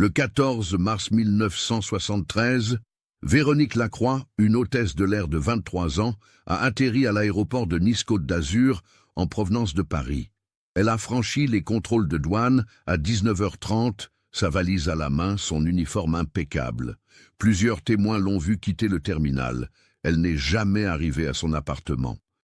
Le 14 mars 1973, Véronique Lacroix, une hôtesse de l'air de 23 ans, a atterri à l'aéroport de Nice-Côte d'Azur en provenance de Paris. Elle a franchi les contrôles de douane à 19h30, sa valise à la main, son uniforme impeccable. Plusieurs témoins l'ont vue quitter le terminal. Elle n'est jamais arrivée à son appartement.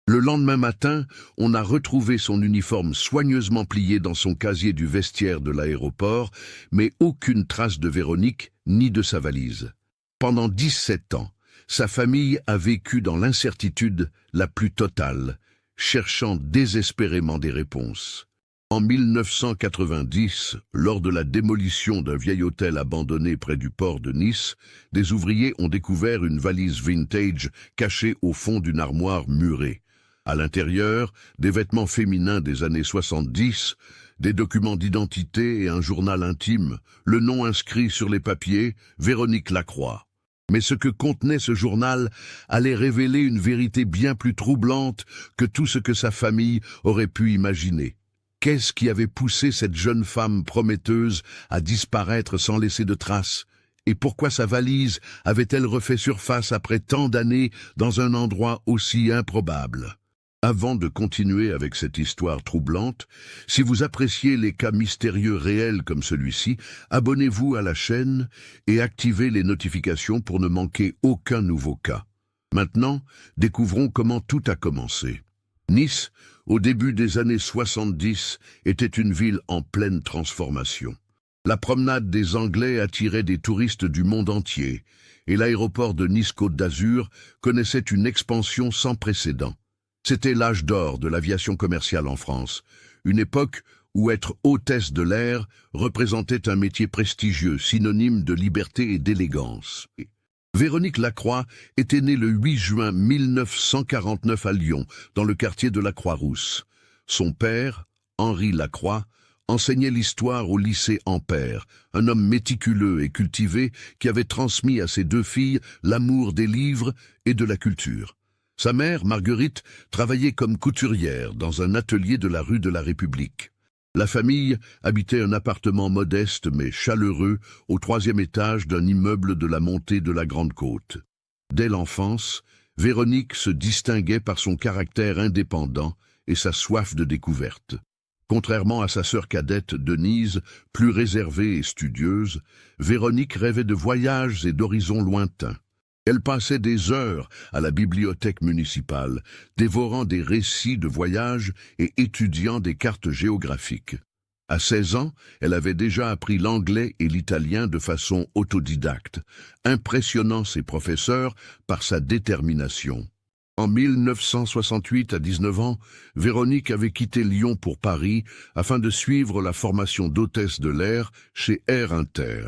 Le lendemain matin, on a retrouvé son uniforme soigneusement plié dans son casier du vestiaire de l'aéroport, mais aucune trace de Véronique ni de sa valise. Pendant 17 ans, sa famille a vécu dans l'incertitude la plus totale, cherchant désespérément des réponses. En 1990, lors de la démolition d'un vieil hôtel abandonné près du port de Nice, des ouvriers ont découvert une valise vintage cachée au fond d'une armoire murée. À l'intérieur, des vêtements féminins des années 70, des documents d'identité et un journal intime, le nom inscrit sur les papiers, Véronique Lacroix. Mais ce que contenait ce journal allait révéler une vérité bien plus troublante que tout ce que sa famille aurait pu imaginer. Qu'est-ce qui avait poussé cette jeune femme prometteuse à disparaître sans laisser de traces? Et pourquoi sa valise avait-elle refait surface après tant d'années dans un endroit aussi improbable? Avant de continuer avec cette histoire troublante, si vous appréciez les cas mystérieux réels comme celui-ci, abonnez-vous à la chaîne et activez les notifications pour ne manquer aucun nouveau cas. Maintenant, découvrons comment tout a commencé. Nice, au début des années 70, était une ville en pleine transformation. La promenade des Anglais attirait des touristes du monde entier, et l'aéroport de Nice-Côte d'Azur connaissait une expansion sans précédent. C'était l'âge d'or de l'aviation commerciale en France, une époque où être hôtesse de l'air représentait un métier prestigieux, synonyme de liberté et d'élégance. Véronique Lacroix était née le 8 juin 1949 à Lyon, dans le quartier de la Croix-Rousse. Son père, Henri Lacroix, enseignait l'histoire au lycée Ampère, un homme méticuleux et cultivé qui avait transmis à ses deux filles l'amour des livres et de la culture. Sa mère, Marguerite, travaillait comme couturière dans un atelier de la rue de la République. La famille habitait un appartement modeste mais chaleureux au 3e étage d'un immeuble de la montée de la Grande Côte. Dès l'enfance, Véronique se distinguait par son caractère indépendant et sa soif de découverte. Contrairement à sa sœur cadette Denise, plus réservée et studieuse, Véronique rêvait de voyages et d'horizons lointains. Elle passait des heures à la bibliothèque municipale, dévorant des récits de voyages et étudiant des cartes géographiques. À 16 ans, elle avait déjà appris l'anglais et l'italien de façon autodidacte, impressionnant ses professeurs par sa détermination. En 1968, à 19 ans, Véronique avait quitté Lyon pour Paris afin de suivre la formation d'hôtesse de l'air chez Air Inter.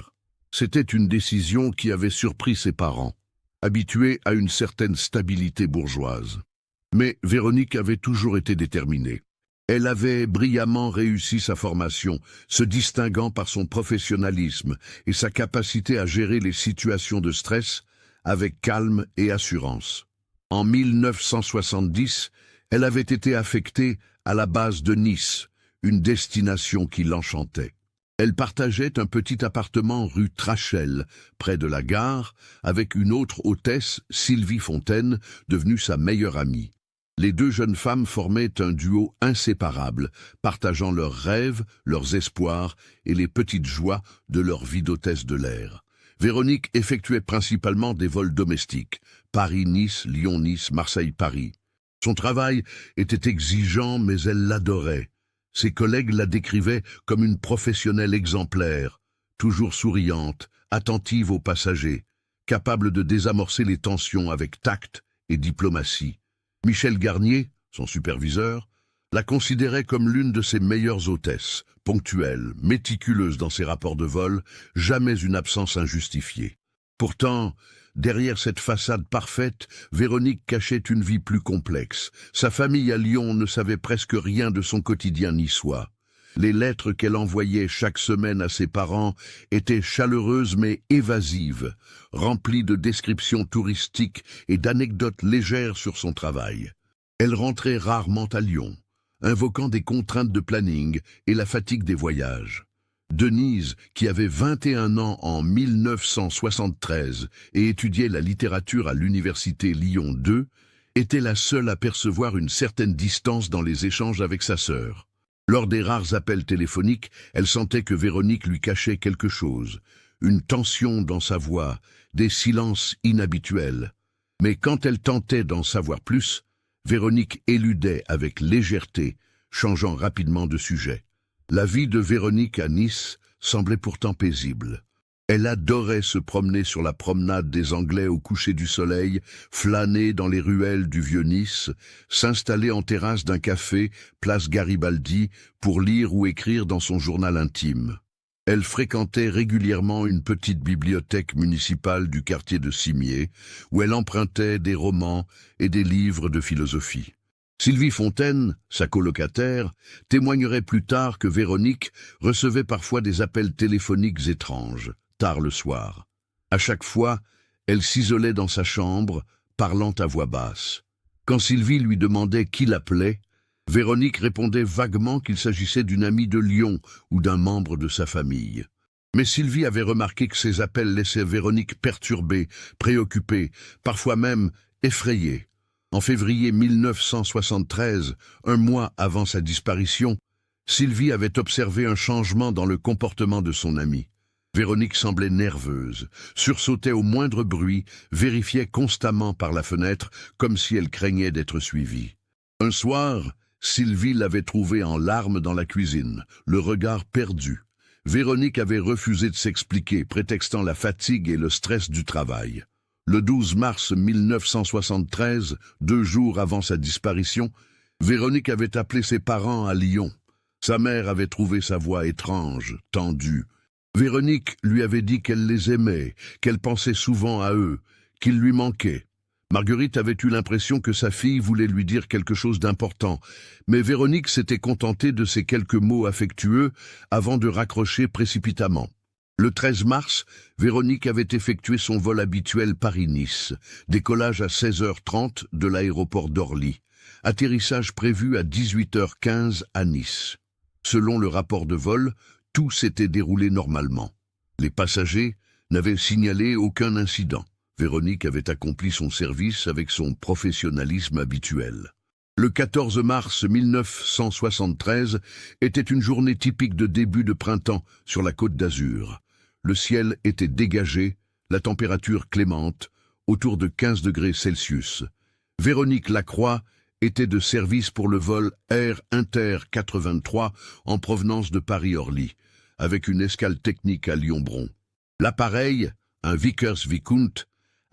C'était une décision qui avait surpris ses parents, habituée à une certaine stabilité bourgeoise. Mais Véronique avait toujours été déterminée. Elle avait brillamment réussi sa formation, se distinguant par son professionnalisme et sa capacité à gérer les situations de stress avec calme et assurance. En 1970, elle avait été affectée à la base de Nice, une destination qui l'enchantait. Elle partageait un petit appartement rue Trachel, près de la gare, avec une autre hôtesse, Sylvie Fontaine, devenue sa meilleure amie. Les deux jeunes femmes formaient un duo inséparable, partageant leurs rêves, leurs espoirs et les petites joies de leur vie d'hôtesse de l'air. Véronique effectuait principalement des vols domestiques, Paris-Nice, Lyon-Nice, Marseille-Paris. Son travail était exigeant, mais elle l'adorait. Ses collègues la décrivaient comme une professionnelle exemplaire, toujours souriante, attentive aux passagers, capable de désamorcer les tensions avec tact et diplomatie. Michel Garnier, son superviseur, la considérait comme l'une de ses meilleures hôtesses, ponctuelle, méticuleuse dans ses rapports de vol, jamais une absence injustifiée. Pourtant, derrière cette façade parfaite, Véronique cachait une vie plus complexe. Sa famille à Lyon ne savait presque rien de son quotidien niçois. Les lettres qu'elle envoyait chaque semaine à ses parents étaient chaleureuses mais évasives, remplies de descriptions touristiques et d'anecdotes légères sur son travail. Elle rentrait rarement à Lyon, invoquant des contraintes de planning et la fatigue des voyages. Denise, qui avait 21 ans en 1973 et étudiait la littérature à l'université Lyon 2, était la seule à percevoir une certaine distance dans les échanges avec sa sœur. Lors des rares appels téléphoniques, elle sentait que Véronique lui cachait quelque chose, une tension dans sa voix, des silences inhabituels. Mais quand elle tentait d'en savoir plus, Véronique éludait avec légèreté, changeant rapidement de sujet. La vie de Véronique à Nice semblait pourtant paisible. Elle adorait se promener sur la promenade des Anglais au coucher du soleil, flâner dans les ruelles du Vieux-Nice, s'installer en terrasse d'un café, place Garibaldi, pour lire ou écrire dans son journal intime. Elle fréquentait régulièrement une petite bibliothèque municipale du quartier de Cimiez, où elle empruntait des romans et des livres de philosophie. Sylvie Fontaine, sa colocataire, témoignerait plus tard que Véronique recevait parfois des appels téléphoniques étranges, tard le soir. À chaque fois, elle s'isolait dans sa chambre, parlant à voix basse. Quand Sylvie lui demandait qui l'appelait, Véronique répondait vaguement qu'il s'agissait d'une amie de Lyon ou d'un membre de sa famille. Mais Sylvie avait remarqué que ces appels laissaient Véronique perturbée, préoccupée, parfois même effrayée. En février 1973, un mois avant sa disparition, Sylvie avait observé un changement dans le comportement de son amie. Véronique semblait nerveuse, sursautait au moindre bruit, vérifiait constamment par la fenêtre, comme si elle craignait d'être suivie. Un soir, Sylvie l'avait trouvée en larmes dans la cuisine, le regard perdu. Véronique avait refusé de s'expliquer, prétextant la fatigue et le stress du travail. Le 12 mars 1973, 2 jours avant sa disparition, Véronique avait appelé ses parents à Lyon. Sa mère avait trouvé sa voix étrange, tendue. Véronique lui avait dit qu'elle les aimait, qu'elle pensait souvent à eux, qu'ils lui manquaient. Marguerite avait eu l'impression que sa fille voulait lui dire quelque chose d'important, mais Véronique s'était contentée de ces quelques mots affectueux avant de raccrocher précipitamment. Le 13 mars, Véronique avait effectué son vol habituel Paris-Nice, décollage à 16h30 de l'aéroport d'Orly, atterrissage prévu à 18h15 à Nice. Selon le rapport de vol, tout s'était déroulé normalement. Les passagers n'avaient signalé aucun incident. Véronique avait accompli son service avec son professionnalisme habituel. Le 14 mars 1973 était une journée typique de début de printemps sur la Côte d'Azur. Le ciel était dégagé, la température clémente, autour de 15 degrés Celsius. Véronique Lacroix était de service pour le vol Air Inter 83 en provenance de Paris-Orly, avec une escale technique à Lyon-Bron. L'appareil, un Vickers Viscount,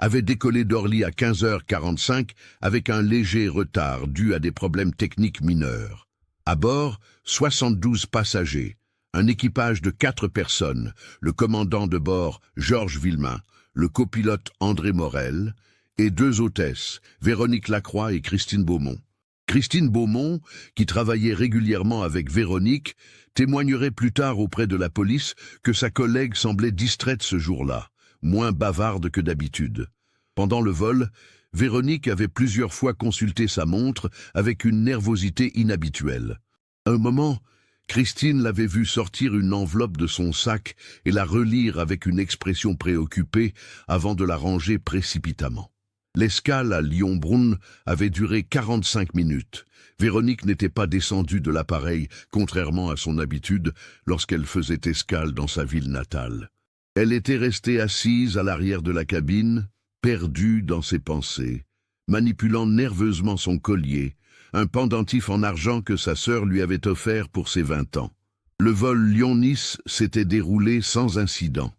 avait décollé d'Orly à 15h45 avec un léger retard dû à des problèmes techniques mineurs. À bord, 72 passagers, un équipage de 4 personnes, le commandant de bord Georges Villemain, le copilote André Morel, et 2 hôtesses, Véronique Lacroix et Christine Beaumont. Christine Beaumont, qui travaillait régulièrement avec Véronique, témoignerait plus tard auprès de la police que sa collègue semblait distraite ce jour-là, moins bavarde que d'habitude. Pendant le vol, Véronique avait plusieurs fois consulté sa montre avec une nervosité inhabituelle. À un moment, Christine l'avait vue sortir une enveloppe de son sac et la relire avec une expression préoccupée avant de la ranger précipitamment. L'escale à Lyon-Bron avait duré 45 minutes. Véronique n'était pas descendue de l'appareil, contrairement à son habitude, lorsqu'elle faisait escale dans sa ville natale. Elle était restée assise à l'arrière de la cabine, perdue dans ses pensées, manipulant nerveusement son collier, un pendentif en argent que sa sœur lui avait offert pour ses 20 ans. Le vol Lyon-Nice s'était déroulé sans incident.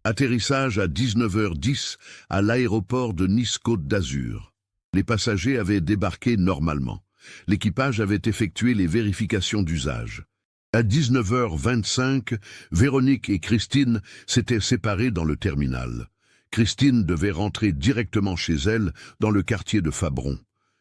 Atterrissage à 19h10 à l'aéroport de Nice-Côte d'Azur. Les passagers avaient débarqué normalement. L'équipage avait effectué les vérifications d'usage. À 19h25, Véronique et Christine s'étaient séparées dans le terminal. Christine devait rentrer directement chez elle, dans le quartier de Fabron.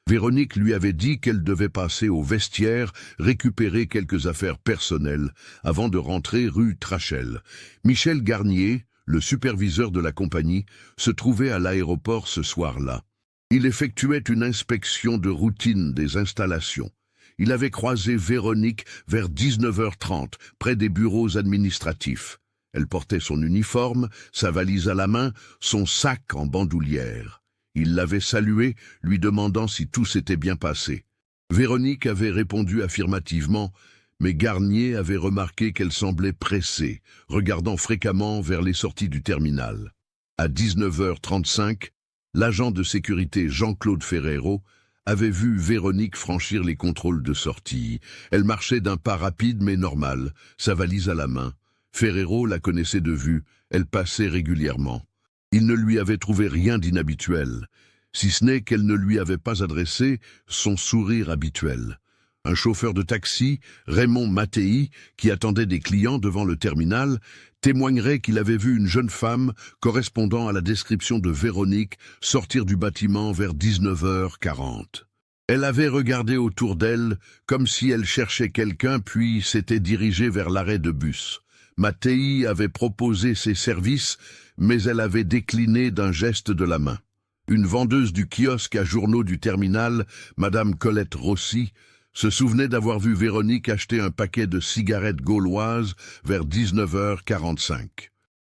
Véronique lui avait dit qu'elle devait passer au vestiaire, récupérer quelques affaires personnelles, avant de rentrer rue Trachel. Michel Garnier, le superviseur de la compagnie, se trouvait à l'aéroport ce soir-là. Il effectuait une inspection de routine des installations. Il avait croisé Véronique vers 19h30, près des bureaux administratifs. Elle portait son uniforme, sa valise à la main, son sac en bandoulière. Il l'avait saluée, lui demandant si tout s'était bien passé. Véronique avait répondu affirmativement, mais Garnier avait remarqué qu'elle semblait pressée, regardant fréquemment vers les sorties du terminal. À 19h35, l'agent de sécurité Jean-Claude Ferrero avait vu Véronique franchir les contrôles de sortie. Elle marchait d'un pas rapide mais normal, sa valise à la main. Ferrero la connaissait de vue, elle passait régulièrement. Il ne lui avait trouvé rien d'inhabituel, si ce n'est qu'elle ne lui avait pas adressé son sourire habituel. Un chauffeur de taxi, Raymond Mattei, qui attendait des clients devant le terminal, témoignerait qu'il avait vu une jeune femme correspondant à la description de Véronique sortir du bâtiment vers 19h40. Elle avait regardé autour d'elle comme si elle cherchait quelqu'un puis s'était dirigée vers l'arrêt de bus. Mattei avait proposé ses services, mais elle avait décliné d'un geste de la main. Une vendeuse du kiosque à journaux du terminal, Madame Colette Rossi, se souvenait d'avoir vu Véronique acheter un paquet de cigarettes gauloises vers 19h45.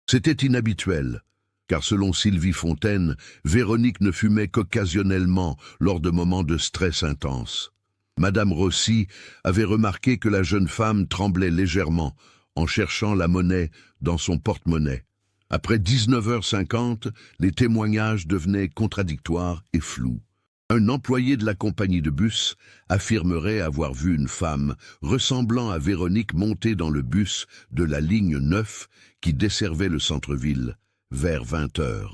C'était inhabituel, car selon Sylvie Fontaine, Véronique ne fumait qu'occasionnellement lors de moments de stress intense. Madame Rossi avait remarqué que la jeune femme tremblait légèrement en cherchant la monnaie dans son porte-monnaie. Après 19h50, les témoignages devenaient contradictoires et flous. Un employé de la compagnie de bus affirmerait avoir vu une femme ressemblant à Véronique monter dans le bus de la ligne 9 qui desservait le centre-ville vers 20h.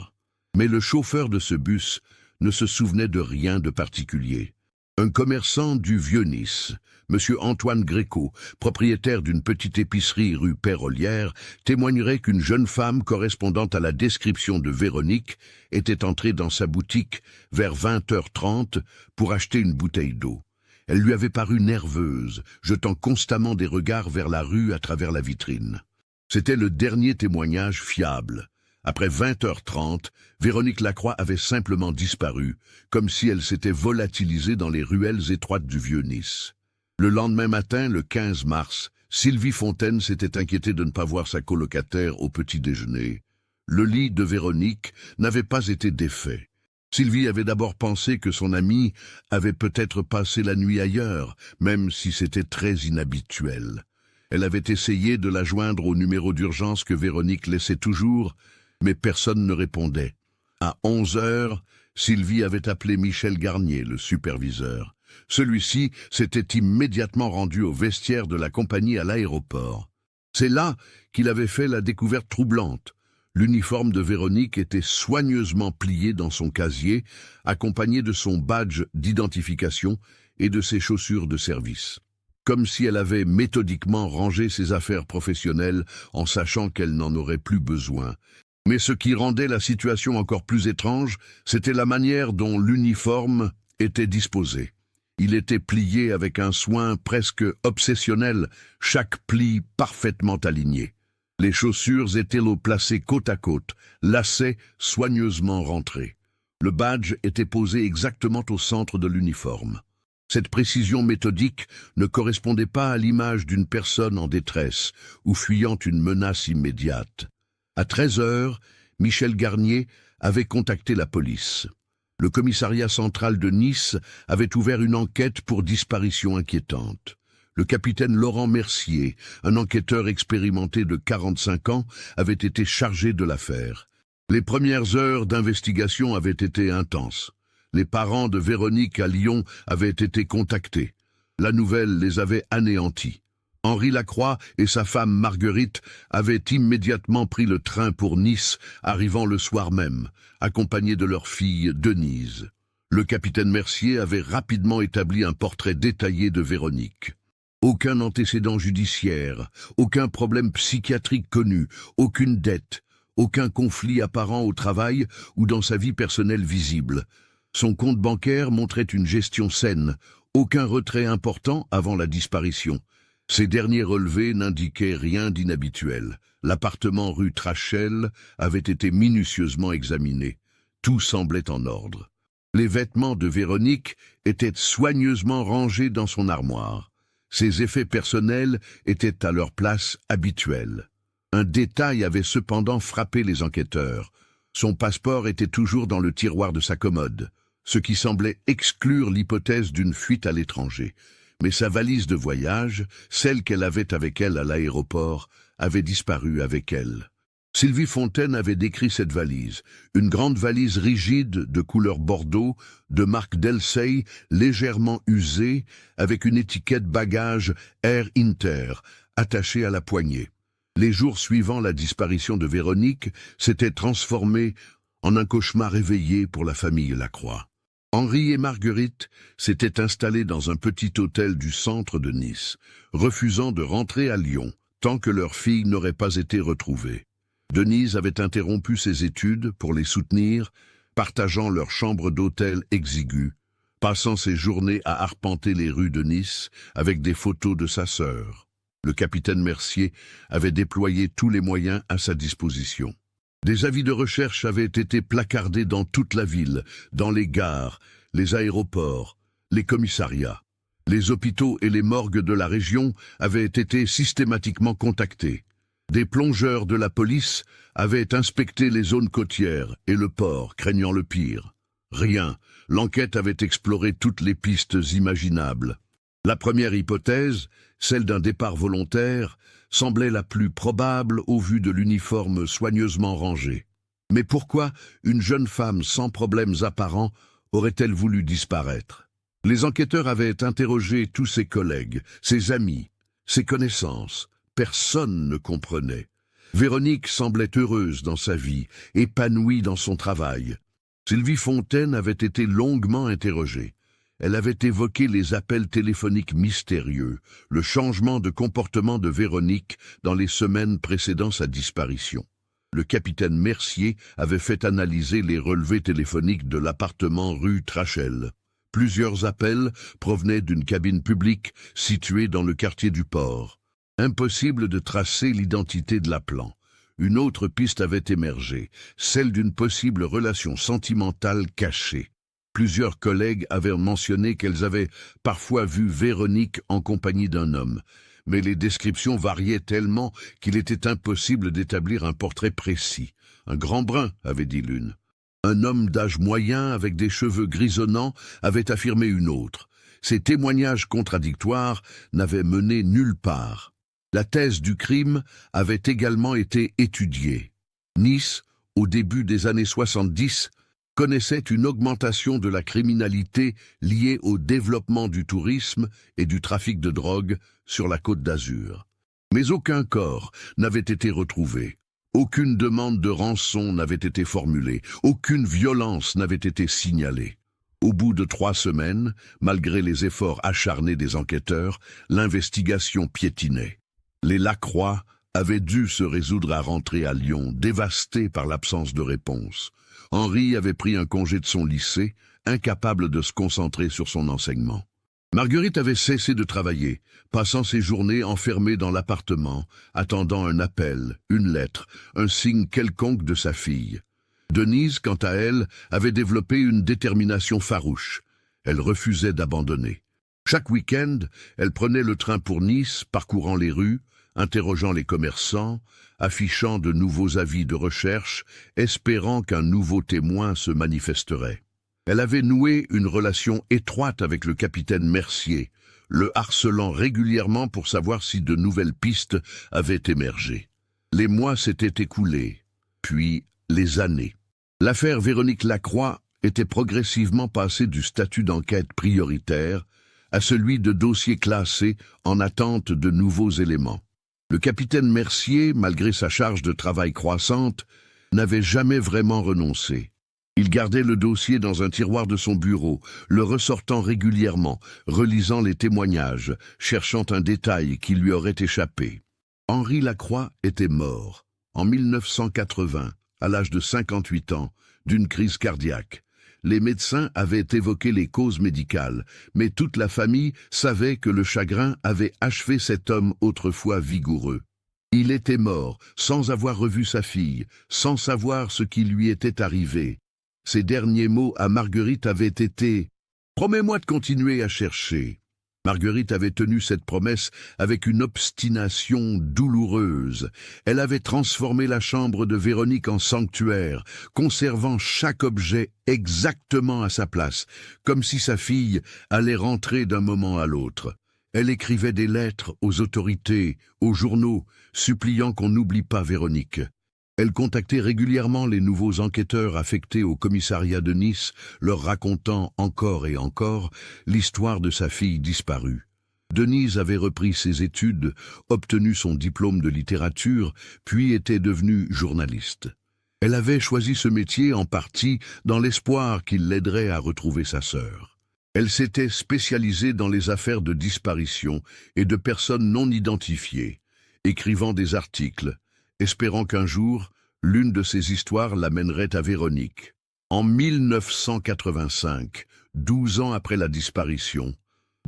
Mais le chauffeur de ce bus ne se souvenait de rien de particulier. Un commerçant du Vieux-Nice, M. Antoine Gréco, propriétaire d'une petite épicerie rue Père-Ollière, témoignerait qu'une jeune femme correspondant à la description de Véronique était entrée dans sa boutique vers 20h30 pour acheter une bouteille d'eau. Elle lui avait paru nerveuse, jetant constamment des regards vers la rue à travers la vitrine. C'était le dernier témoignage fiable. Après 20h30, Véronique Lacroix avait simplement disparu, comme si elle s'était volatilisée dans les ruelles étroites du Vieux-Nice. Le lendemain matin, le 15 mars, Sylvie Fontaine s'était inquiétée de ne pas voir sa colocataire au petit déjeuner. Le lit de Véronique n'avait pas été défait. Sylvie avait d'abord pensé que son amie avait peut-être passé la nuit ailleurs, même si c'était très inhabituel. Elle avait essayé de la joindre au numéro d'urgence que Véronique laissait toujours, mais personne ne répondait. À 11h, Sylvie avait appelé Michel Garnier, le superviseur. Celui-ci s'était immédiatement rendu au vestiaire de la compagnie à l'aéroport. C'est là qu'il avait fait la découverte troublante. L'uniforme de Véronique était soigneusement plié dans son casier, accompagné de son badge d'identification et de ses chaussures de service. Comme si elle avait méthodiquement rangé ses affaires professionnelles en sachant qu'elle n'en aurait plus besoin. Mais ce qui rendait la situation encore plus étrange, c'était la manière dont l'uniforme était disposé. Il était plié avec un soin presque obsessionnel, chaque pli parfaitement aligné. Les chaussures étaient placées côte à côte, lacets soigneusement rentrés. Le badge était posé exactement au centre de l'uniforme. Cette précision méthodique ne correspondait pas à l'image d'une personne en détresse ou fuyant une menace immédiate. À 13h, Michel Garnier avait contacté la police. Le commissariat central de Nice avait ouvert une enquête pour disparition inquiétante. Le capitaine Laurent Mercier, un enquêteur expérimenté de 45 ans, avait été chargé de l'affaire. Les premières heures d'investigation avaient été intenses. Les parents de Véronique à Lyon avaient été contactés. La nouvelle les avait anéantis. Henri Lacroix et sa femme Marguerite avaient immédiatement pris le train pour Nice, arrivant le soir même, accompagnés de leur fille Denise. Le capitaine Mercier avait rapidement établi un portrait détaillé de Véronique. Aucun antécédent judiciaire, aucun problème psychiatrique connu, aucune dette, aucun conflit apparent au travail ou dans sa vie personnelle visible. Son compte bancaire montrait une gestion saine, aucun retrait important avant la disparition. Ces derniers relevés n'indiquaient rien d'inhabituel. L'appartement rue Trachel avait été minutieusement examiné. Tout semblait en ordre. Les vêtements de Véronique étaient soigneusement rangés dans son armoire. Ses effets personnels étaient à leur place habituelle. Un détail avait cependant frappé les enquêteurs. Son passeport était toujours dans le tiroir de sa commode, ce qui semblait exclure l'hypothèse d'une fuite à l'étranger. Mais sa valise de voyage, celle qu'elle avait avec elle à l'aéroport, avait disparu avec elle. Sylvie Fontaine avait décrit cette valise, une grande valise rigide de couleur bordeaux, de marque Delsey, légèrement usée, avec une étiquette bagage Air Inter, attachée à la poignée. Les jours suivant la disparition de Véronique s'étaient transformés en un cauchemar éveillé pour la famille Lacroix. Henri et Marguerite s'étaient installés dans un petit hôtel du centre de Nice, refusant de rentrer à Lyon tant que leur fille n'aurait pas été retrouvée. Denise avait interrompu ses études pour les soutenir, partageant leur chambre d'hôtel exiguë, passant ses journées à arpenter les rues de Nice avec des photos de sa sœur. Le capitaine Mercier avait déployé tous les moyens à sa disposition. Des avis de recherche avaient été placardés dans toute la ville, dans les gares, les aéroports, les commissariats. Les hôpitaux et les morgues de la région avaient été systématiquement contactés. Des plongeurs de la police avaient inspecté les zones côtières et le port, craignant le pire. Rien, l'enquête avait exploré toutes les pistes imaginables. La première hypothèse, celle d'un départ volontaire, semblait la plus probable au vu de l'uniforme soigneusement rangé. Mais pourquoi une jeune femme sans problèmes apparents aurait-elle voulu disparaître? Les enquêteurs avaient interrogé tous ses collègues, ses amis, ses connaissances. Personne ne comprenait. Véronique semblait heureuse dans sa vie, épanouie dans son travail. Sylvie Fontaine avait été longuement interrogée. Elle avait évoqué les appels téléphoniques mystérieux, le changement de comportement de Véronique dans les semaines précédant sa disparition. Le capitaine Mercier avait fait analyser les relevés téléphoniques de l'appartement rue Trachel. Plusieurs appels provenaient d'une cabine publique située dans le quartier du port. Impossible de tracer l'identité de l'appelant. Une autre piste avait émergé, celle d'une possible relation sentimentale cachée. Plusieurs collègues avaient mentionné qu'elles avaient parfois vu Véronique en compagnie d'un homme, mais les descriptions variaient tellement qu'il était impossible d'établir un portrait précis. Un grand brun, avait dit l'une. Un homme d'âge moyen avec des cheveux grisonnants avait affirmé une autre. Ces témoignages contradictoires n'avaient mené nulle part. La thèse du crime avait également été étudiée. Nice, au début des années 70, connaissait une augmentation de la criminalité liée au développement du tourisme et du trafic de drogue sur la Côte d'Azur. Mais aucun corps n'avait été retrouvé. Aucune demande de rançon n'avait été formulée. Aucune violence n'avait été signalée. Au bout de 3 semaines, malgré les efforts acharnés des enquêteurs, l'investigation piétinait. Les Lacroix avaient dû se résoudre à rentrer à Lyon, dévastés par l'absence de réponse. Henri avait pris un congé de son lycée, incapable de se concentrer sur son enseignement. Marguerite avait cessé de travailler, passant ses journées enfermée dans l'appartement, attendant un appel, une lettre, un signe quelconque de sa fille. Denise, quant à elle, avait développé une détermination farouche. Elle refusait d'abandonner. Chaque week-end, elle prenait le train pour Nice, parcourant les rues, interrogeant les commerçants, affichant de nouveaux avis de recherche, espérant qu'un nouveau témoin se manifesterait. Elle avait noué une relation étroite avec le capitaine Mercier, le harcelant régulièrement pour savoir si de nouvelles pistes avaient émergé. Les mois s'étaient écoulés, puis les années. L'affaire Véronique Lacroix était progressivement passée du statut d'enquête prioritaire à celui de dossier classé en attente de nouveaux éléments. Le capitaine Mercier, malgré sa charge de travail croissante, n'avait jamais vraiment renoncé. Il gardait le dossier dans un tiroir de son bureau, le ressortant régulièrement, relisant les témoignages, cherchant un détail qui lui aurait échappé. Henri Lacroix était mort, en 1980, à l'âge de 58 ans, d'une crise cardiaque. Les médecins avaient évoqué les causes médicales, mais toute la famille savait que le chagrin avait achevé cet homme autrefois vigoureux. Il était mort, sans avoir revu sa fille, sans savoir ce qui lui était arrivé. Ses derniers mots à Marguerite avaient été « Promets-moi de continuer à chercher ». Marguerite avait tenu cette promesse avec une obstination douloureuse. Elle avait transformé la chambre de Véronique en sanctuaire, conservant chaque objet exactement à sa place, comme si sa fille allait rentrer d'un moment à l'autre. Elle écrivait des lettres aux autorités, aux journaux, suppliant qu'on n'oublie pas Véronique. Elle contactait régulièrement les nouveaux enquêteurs affectés au commissariat de Nice, leur racontant encore et encore l'histoire de sa fille disparue. Denise avait repris ses études, obtenu son diplôme de littérature, puis était devenue journaliste. Elle avait choisi ce métier en partie dans l'espoir qu'il l'aiderait à retrouver sa sœur. Elle s'était spécialisée dans les affaires de disparition et de personnes non identifiées, écrivant des articles, espérant qu'un jour, l'une de ces histoires l'amènerait à Véronique. En 1985, 12 ans après la disparition,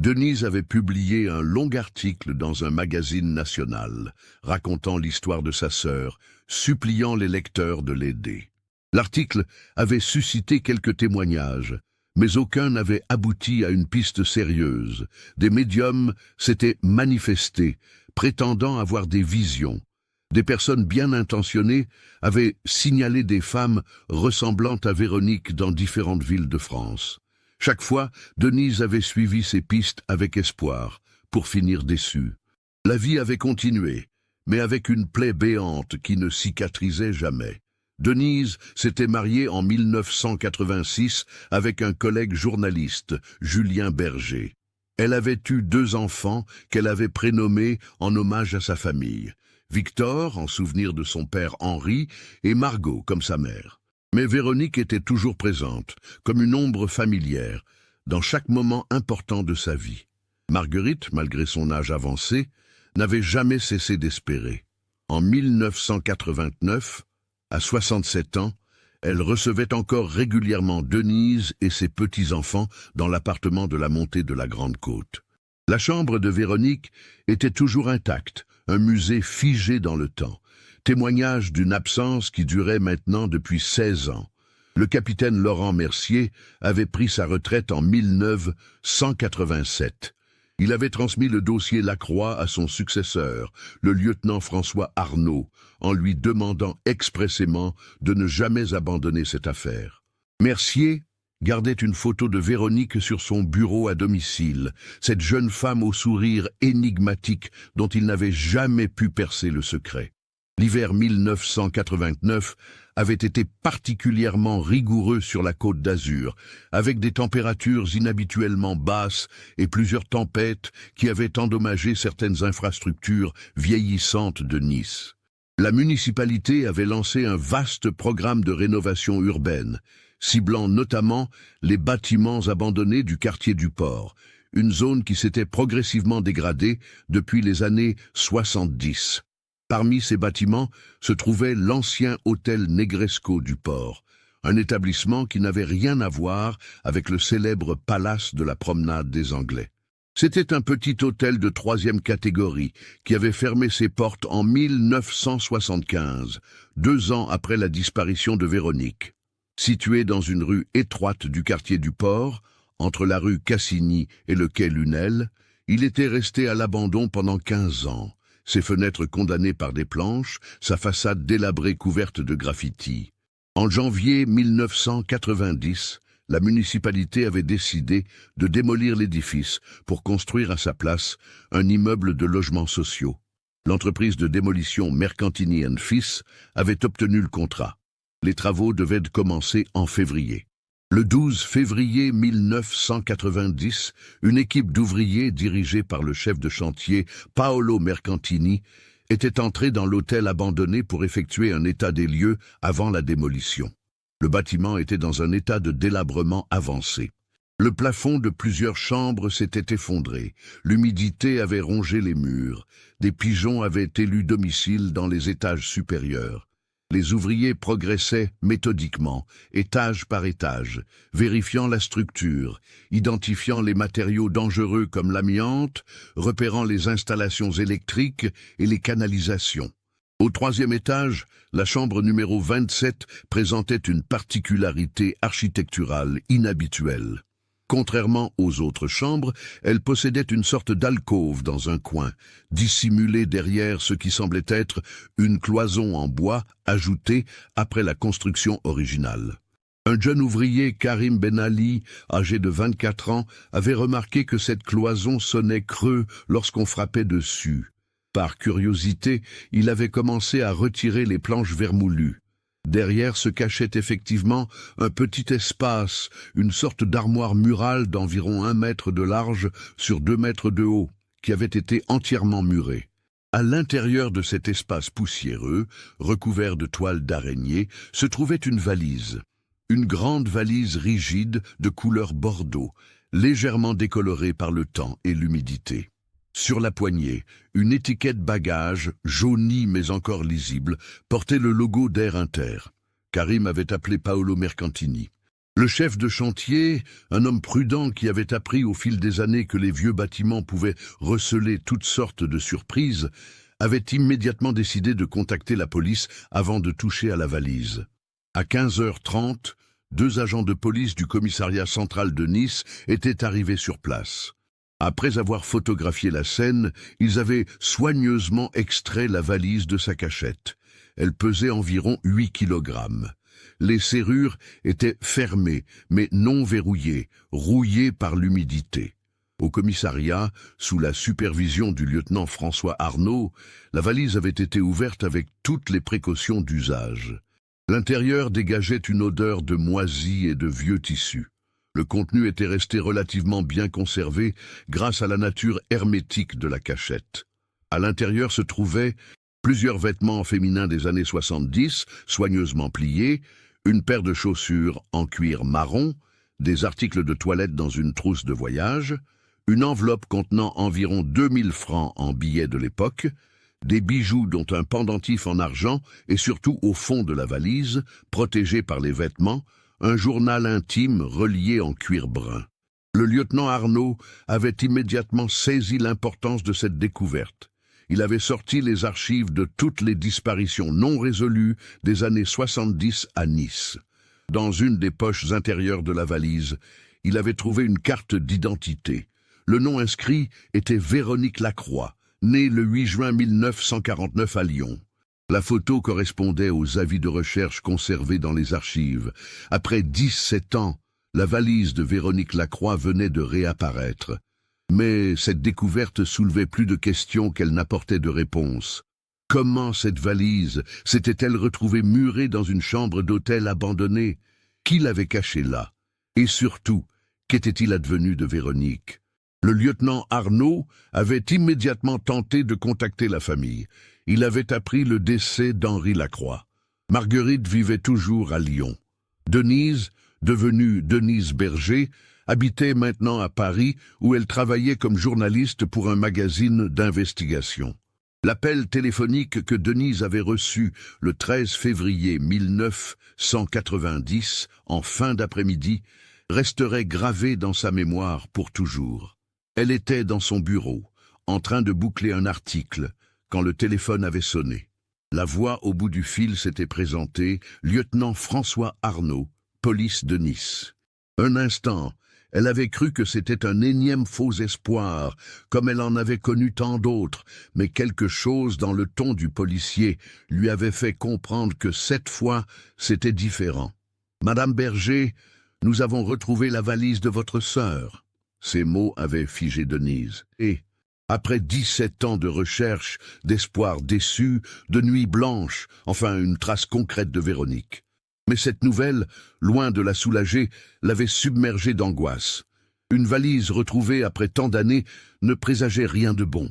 Denise avait publié un long article dans un magazine national, racontant l'histoire de sa sœur, suppliant les lecteurs de l'aider. L'article avait suscité quelques témoignages, mais aucun n'avait abouti à une piste sérieuse. Des médiums s'étaient manifestés, prétendant avoir des visions. Des personnes bien intentionnées avaient signalé des femmes ressemblant à Véronique dans différentes villes de France. Chaque fois, Denise avait suivi ces pistes avec espoir, pour finir déçue. La vie avait continué, mais avec une plaie béante qui ne cicatrisait jamais. Denise s'était mariée en 1986 avec un collègue journaliste, Julien Berger. Elle avait eu 2 enfants qu'elle avait prénommés en hommage à sa famille. Victor, en souvenir de son père Henri, et Margot, comme sa mère. Mais Véronique était toujours présente, comme une ombre familière, dans chaque moment important de sa vie. Marguerite, malgré son âge avancé, n'avait jamais cessé d'espérer. En 1989, à 67 ans, elle recevait encore régulièrement Denise et ses petits-enfants dans l'appartement de la montée de la Grande Côte. La chambre de Véronique était toujours intacte, un musée figé dans le temps, témoignage d'une absence qui durait maintenant depuis 16 ans. Le capitaine Laurent Mercier avait pris sa retraite en 1987. Il avait transmis le dossier Lacroix à son successeur, le lieutenant François Arnaud, en lui demandant expressément de ne jamais abandonner cette affaire. Mercier gardait une photo de Véronique sur son bureau à domicile, cette jeune femme au sourire énigmatique dont il n'avait jamais pu percer le secret. L'hiver 1989 avait été particulièrement rigoureux sur la Côte d'Azur, avec des températures inhabituellement basses et plusieurs tempêtes qui avaient endommagé certaines infrastructures vieillissantes de Nice. La municipalité avait lancé un vaste programme de rénovation urbaine, ciblant notamment les bâtiments abandonnés du quartier du Port, une zone qui s'était progressivement dégradée depuis les années 70. Parmi ces bâtiments se trouvait l'ancien hôtel Negresco du Port, un établissement qui n'avait rien à voir avec le célèbre palace de la promenade des Anglais. C'était un petit hôtel de 3e catégorie qui avait fermé ses portes en 1975, 2 ans après la disparition de Véronique. Situé dans une rue étroite du quartier du Port, entre la rue Cassini et le quai Lunel, il était resté à l'abandon pendant 15 ans. Ses fenêtres condamnées par des planches, sa façade délabrée couverte de graffitis. En janvier 1990, la municipalité avait décidé de démolir l'édifice pour construire à sa place un immeuble de logements sociaux. L'entreprise de démolition Mercantini & Fils avait obtenu le contrat. Les travaux devaient commencer en février. Le 12 février 1990, une équipe d'ouvriers dirigée par le chef de chantier Paolo Mercantini était entrée dans l'hôtel abandonné pour effectuer un état des lieux avant la démolition. Le bâtiment était dans un état de délabrement avancé. Le plafond de plusieurs chambres s'était effondré, l'humidité avait rongé les murs, des pigeons avaient élu domicile dans les étages supérieurs. Les ouvriers progressaient méthodiquement, étage par étage, vérifiant la structure, identifiant les matériaux dangereux comme l'amiante, repérant les installations électriques et les canalisations. Au troisième étage, la chambre numéro 27 présentait une particularité architecturale inhabituelle. Contrairement aux autres chambres, elle possédait une sorte d'alcôve dans un coin, dissimulée derrière ce qui semblait être une cloison en bois ajoutée après la construction originale. Un jeune ouvrier, Karim Ben Ali, âgé de 24 ans, avait remarqué que cette cloison sonnait creux lorsqu'on frappait dessus. Par curiosité, il avait commencé à retirer les planches vermoulues. Derrière se cachait effectivement un petit espace, une sorte d'armoire murale d'environ 1 mètre de large sur 2 mètres de haut, qui avait été entièrement muré. À l'intérieur de cet espace poussiéreux, recouvert de toiles d'araignée, se trouvait une valise. Une grande valise rigide de couleur bordeaux, légèrement décolorée par le temps et l'humidité. Sur la poignée, une étiquette bagage, jaunie mais encore lisible, portait le logo d'Air Inter. Karim avait appelé Paolo Mercantini. Le chef de chantier, un homme prudent qui avait appris au fil des années que les vieux bâtiments pouvaient receler toutes sortes de surprises, avait immédiatement décidé de contacter la police avant de toucher à la valise. À 15h30, 2 agents de police du commissariat central de Nice étaient arrivés sur place. Après avoir photographié la scène, ils avaient soigneusement extrait la valise de sa cachette. Elle pesait environ 8 kilogrammes. Les serrures étaient fermées, mais non verrouillées, rouillées par l'humidité. Au commissariat, sous la supervision du lieutenant François Arnaud, la valise avait été ouverte avec toutes les précautions d'usage. L'intérieur dégageait une odeur de moisi et de vieux tissus. Le contenu était resté relativement bien conservé grâce à la nature hermétique de la cachette. À l'intérieur se trouvaient plusieurs vêtements féminins des années 70, soigneusement pliés, une paire de chaussures en cuir marron, des articles de toilette dans une trousse de voyage, une enveloppe contenant environ 2000 francs en billets de l'époque, des bijoux dont un pendentif en argent et surtout au fond de la valise, protégé par les vêtements, un journal intime relié en cuir brun. Le lieutenant Arnaud avait immédiatement saisi l'importance de cette découverte. Il avait sorti les archives de toutes les disparitions non résolues des années 70 à Nice. Dans une des poches intérieures de la valise, il avait trouvé une carte d'identité. Le nom inscrit était Véronique Lacroix, née le 8 juin 1949 à Lyon. La photo correspondait aux avis de recherche conservés dans les archives. Après 17 ans, la valise de Véronique Lacroix venait de réapparaître. Mais cette découverte soulevait plus de questions qu'elle n'apportait de réponses. Comment cette valise s'était-elle retrouvée murée dans une chambre d'hôtel abandonnée? Qui l'avait cachée là? Et surtout, qu'était-il advenu de Véronique? Le lieutenant Arnaud avait immédiatement tenté de contacter la famille. Il avait appris le décès d'Henri Lacroix. Marguerite vivait toujours à Lyon. Denise, devenue Denise Berger, habitait maintenant à Paris où elle travaillait comme journaliste pour un magazine d'investigation. L'appel téléphonique que Denise avait reçu le 13 février 1990, en fin d'après-midi, resterait gravé dans sa mémoire pour toujours. Elle était dans son bureau, en train de boucler un article, quand le téléphone avait sonné. La voix au bout du fil s'était présentée, lieutenant François Arnaud, police de Nice. Un instant, elle avait cru que c'était un énième faux espoir, comme elle en avait connu tant d'autres, mais quelque chose dans le ton du policier lui avait fait comprendre que cette fois, c'était différent. « Madame Berger, nous avons retrouvé la valise de votre sœur. » Ces mots avaient figé Denise. Et, après 17 ans de recherche, d'espoir déçu, de nuits blanches, enfin une trace concrète de Véronique. Mais cette nouvelle, loin de la soulager, l'avait submergée d'angoisse. Une valise retrouvée après tant d'années ne présageait rien de bon.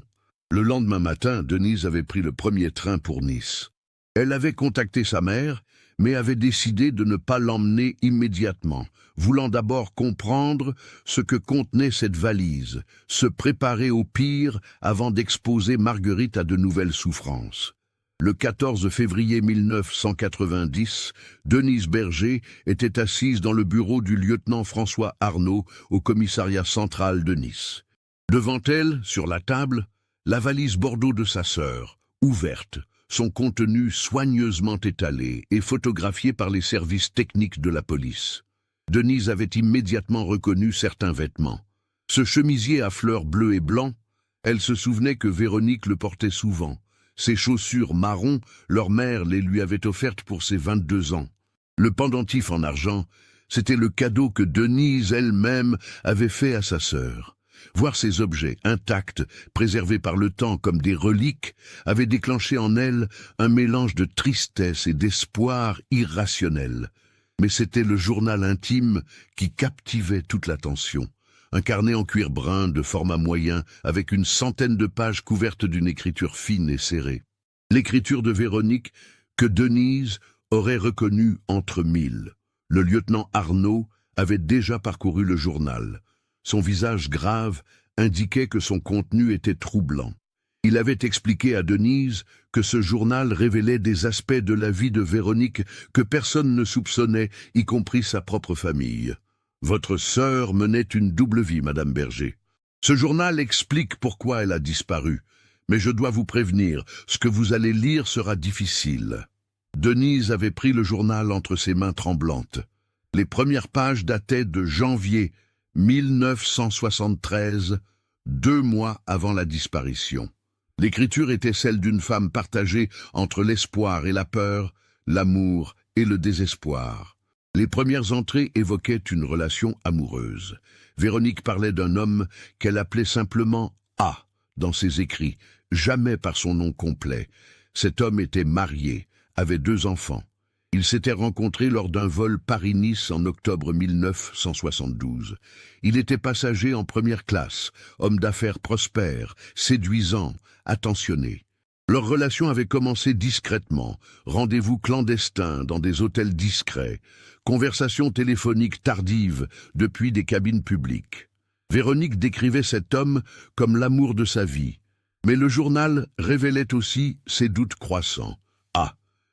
Le lendemain matin, Denise avait pris le premier train pour Nice. Elle avait contacté sa mère, mais avait décidé de ne pas l'emmener immédiatement, voulant d'abord comprendre ce que contenait cette valise, se préparer au pire avant d'exposer Marguerite à de nouvelles souffrances. Le 14 février 1990, Denise Berger était assise dans le bureau du lieutenant François Arnaud au commissariat central de Nice. Devant elle, sur la table, la valise bordeaux de sa sœur, ouverte, son contenu soigneusement étalé et photographié par les services techniques de la police. Denise avait immédiatement reconnu certains vêtements. Ce chemisier à fleurs bleues et blancs, elle se souvenait que Véronique le portait souvent. Ses chaussures marron, leur mère les lui avait offertes pour ses 22 ans. Le pendentif en argent, c'était le cadeau que Denise elle-même avait fait à sa sœur. Voir ces objets intacts, préservés par le temps comme des reliques, avait déclenché en elle un mélange de tristesse et d'espoir irrationnel. Mais c'était le journal intime qui captivait toute l'attention. Un carnet en cuir brun de format moyen avec une centaine de pages couvertes d'une écriture fine et serrée. L'écriture de Véronique que Denise aurait reconnue entre mille. Le lieutenant Arnaud avait déjà parcouru le journal. Son visage grave indiquait que son contenu était troublant. Il avait expliqué à Denise que ce journal révélait des aspects de la vie de Véronique que personne ne soupçonnait, y compris sa propre famille. « Votre sœur menait une double vie, Madame Berger. Ce journal explique pourquoi elle a disparu, mais je dois vous prévenir, ce que vous allez lire sera difficile. » Denise avait pris le journal entre ses mains tremblantes. Les premières pages dataient de janvier 1973, 2 mois avant la disparition. L'écriture était celle d'une femme partagée entre l'espoir et la peur, l'amour et le désespoir. Les premières entrées évoquaient une relation amoureuse. Véronique parlait d'un homme qu'elle appelait simplement A dans ses écrits, jamais par son nom complet. Cet homme était marié, avait 2 enfants. Ils s'étaient rencontrés lors d'un vol Paris-Nice en octobre 1972. Il était passager en première classe, homme d'affaires prospère, séduisant, attentionné. Leur relation avait commencé discrètement, rendez-vous clandestins dans des hôtels discrets, conversations téléphoniques tardives depuis des cabines publiques. Véronique décrivait cet homme comme l'amour de sa vie, mais le journal révélait aussi ses doutes croissants.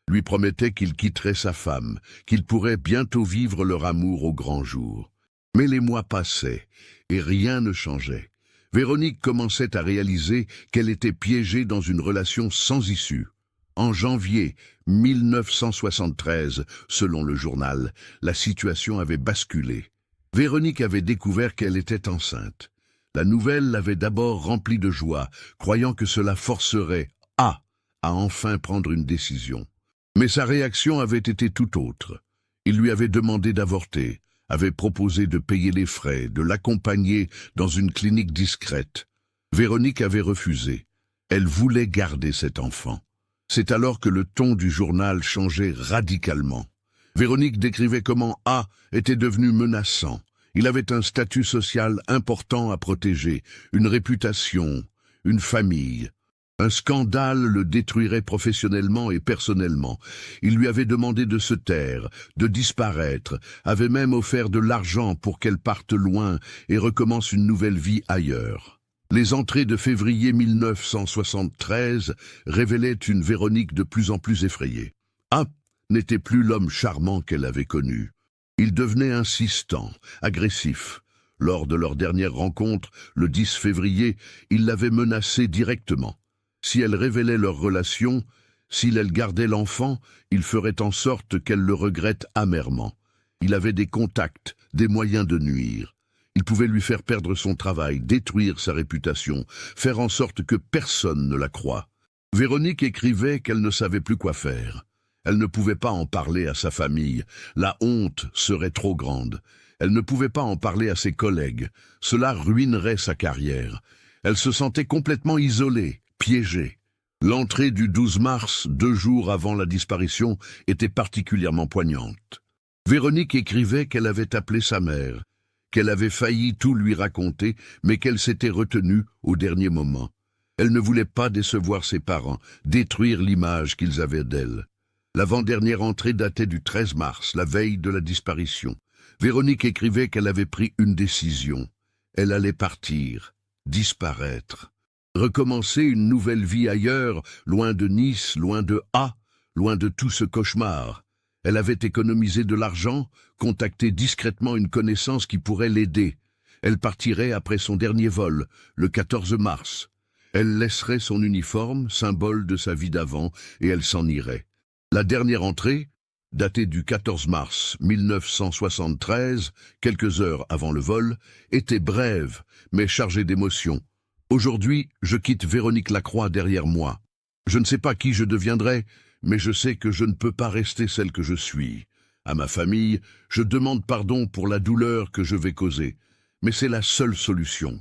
Lui promettait qu'il quitterait sa femme, qu'ils pourraient bientôt vivre leur amour au grand jour. Mais les mois passaient, et rien ne changeait. Véronique commençait à réaliser qu'elle était piégée dans une relation sans issue. En janvier 1973, selon le journal, la situation avait basculé. Véronique avait découvert qu'elle était enceinte. La nouvelle l'avait d'abord remplie de joie, croyant que cela forcerait A à enfin prendre une décision. Mais sa réaction avait été tout autre. Il lui avait demandé d'avorter, avait proposé de payer les frais, de l'accompagner dans une clinique discrète. Véronique avait refusé. Elle voulait garder cet enfant. C'est alors que le ton du journal changeait radicalement. Véronique décrivait comment A était devenu menaçant. Il avait un statut social important à protéger, une réputation, une famille. Un scandale le détruirait professionnellement et personnellement. Il lui avait demandé de se taire, de disparaître, avait même offert de l'argent pour qu'elle parte loin et recommence une nouvelle vie ailleurs. Les entrées de février 1973 révélaient une Véronique de plus en plus effrayée. A n'était plus l'homme charmant qu'elle avait connu. Il devenait insistant, agressif. Lors de leur dernière rencontre, le 10 février, il l'avait menacée directement. Si elle révélait leur relation, s'il elle gardait l'enfant, il ferait en sorte qu'elle le regrette amèrement. Il avait des contacts, des moyens de nuire. Il pouvait lui faire perdre son travail, détruire sa réputation, faire en sorte que personne ne la croie. Véronique écrivait qu'elle ne savait plus quoi faire. Elle ne pouvait pas en parler à sa famille, la honte serait trop grande. Elle ne pouvait pas en parler à ses collègues, cela ruinerait sa carrière. Elle se sentait complètement isolée, piégée. L'entrée du 12 mars, 2 jours avant la disparition, était particulièrement poignante. Véronique écrivait qu'elle avait appelé sa mère, qu'elle avait failli tout lui raconter, mais qu'elle s'était retenue au dernier moment. Elle ne voulait pas décevoir ses parents, détruire l'image qu'ils avaient d'elle. L'avant-dernière entrée datait du 13 mars, la veille de la disparition. Véronique écrivait qu'elle avait pris une décision. Elle allait partir, disparaître. Recommencer une nouvelle vie ailleurs, loin de Nice, loin de A, loin de tout ce cauchemar. Elle avait économisé de l'argent, contacté discrètement une connaissance qui pourrait l'aider. Elle partirait après son dernier vol, le 14 mars. Elle laisserait son uniforme, symbole de sa vie d'avant, et elle s'en irait. La dernière entrée, datée du 14 mars 1973, quelques heures avant le vol, était brève, mais chargée d'émotions. Aujourd'hui, je quitte Véronique Lacroix derrière moi. Je ne sais pas qui je deviendrai, mais je sais que je ne peux pas rester celle que je suis. À ma famille, je demande pardon pour la douleur que je vais causer, mais c'est la seule solution.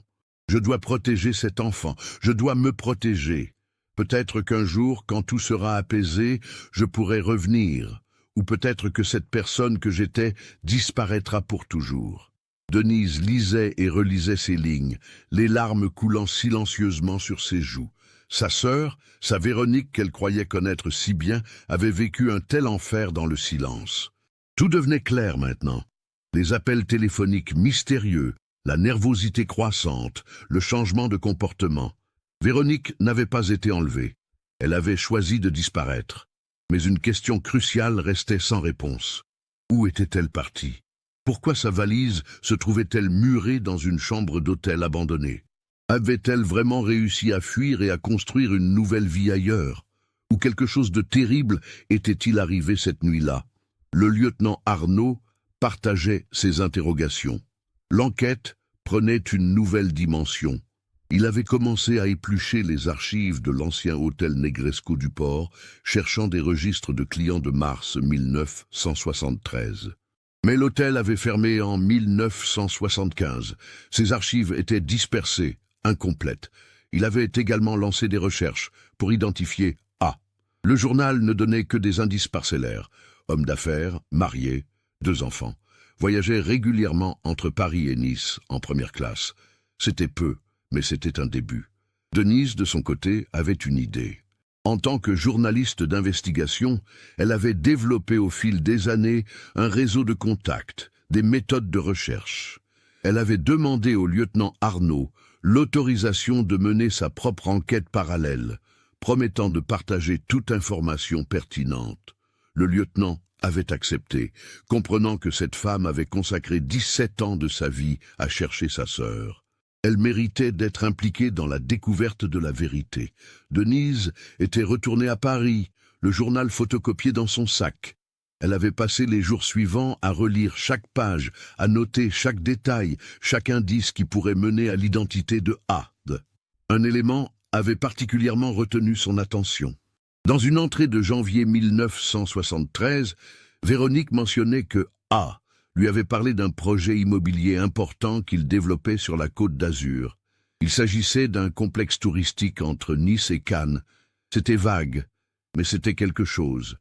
Je dois protéger cet enfant, je dois me protéger. Peut-être qu'un jour, quand tout sera apaisé, je pourrai revenir, ou peut-être que cette personne que j'étais disparaîtra pour toujours. Denise lisait et relisait ces lignes, les larmes coulant silencieusement sur ses joues. Sa sœur, sa Véronique qu'elle croyait connaître si bien, avait vécu un tel enfer dans le silence. Tout devenait clair maintenant. Les appels téléphoniques mystérieux, la nervosité croissante, le changement de comportement. Véronique n'avait pas été enlevée. Elle avait choisi de disparaître. Mais une question cruciale restait sans réponse. Où était-elle partie? Pourquoi sa valise se trouvait-elle murée dans une chambre d'hôtel abandonnée? Avait-elle vraiment réussi à fuir et à construire une nouvelle vie ailleurs? Ou quelque chose de terrible était-il arrivé cette nuit-là? Le lieutenant Arnaud partageait ses interrogations. L'enquête prenait une nouvelle dimension. Il avait commencé à éplucher les archives de l'ancien hôtel Negresco du Port, cherchant des registres de clients de mars 1973. Mais l'hôtel avait fermé en 1975. Ses archives étaient dispersées, incomplètes. Il avait également lancé des recherches pour identifier A. Le journal ne donnait que des indices parcellaires. Homme d'affaires, marié, 2 enfants. Voyageait régulièrement entre Paris et Nice en première classe. C'était peu, mais c'était un début. Denise, de son côté, avait une idée. En tant que journaliste d'investigation, elle avait développé au fil des années un réseau de contacts, des méthodes de recherche. Elle avait demandé au lieutenant Arnaud l'autorisation de mener sa propre enquête parallèle, promettant de partager toute information pertinente. Le lieutenant avait accepté, comprenant que cette femme avait consacré 17 ans de sa vie à chercher sa sœur. Elle méritait d'être impliquée dans la découverte de la vérité. Denise était retournée à Paris, le journal photocopié dans son sac. Elle avait passé les jours suivants à relire chaque page, à noter chaque détail, chaque indice qui pourrait mener à l'identité de A. Un élément avait particulièrement retenu son attention. Dans une entrée de janvier 1973, Véronique mentionnait que A lui avait parlé d'un projet immobilier important qu'il développait sur la Côte d'Azur. Il s'agissait d'un complexe touristique entre Nice et Cannes. C'était vague, mais c'était quelque chose.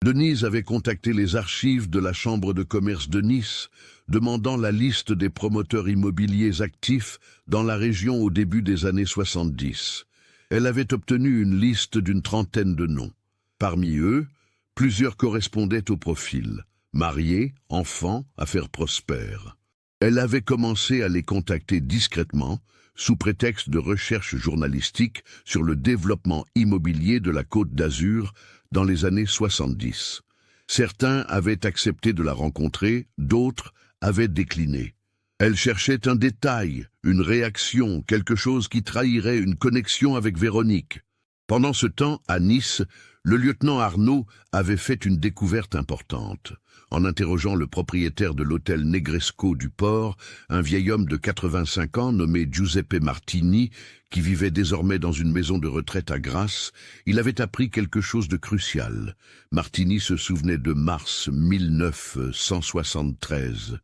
Denise avait contacté les archives de la Chambre de commerce de Nice, demandant la liste des promoteurs immobiliers actifs dans la région au début des années 70. Elle avait obtenu une liste d'une trentaine de noms. Parmi eux, plusieurs correspondaient au profil. Mariés, enfants, affaires prospères. Elle avait commencé à les contacter discrètement, sous prétexte de recherche journalistique sur le développement immobilier de la Côte d'Azur dans les années 70. Certains avaient accepté de la rencontrer, d'autres avaient décliné. Elle cherchait un détail, une réaction, quelque chose qui trahirait une connexion avec Véronique. Pendant ce temps, à Nice, le lieutenant Arnaud avait fait une découverte importante. En interrogeant le propriétaire de l'hôtel Negresco du Port, un vieil homme de 85 ans nommé Giuseppe Martini, qui vivait désormais dans une maison de retraite à Grasse, il avait appris quelque chose de crucial. Martini se souvenait de mars 1973.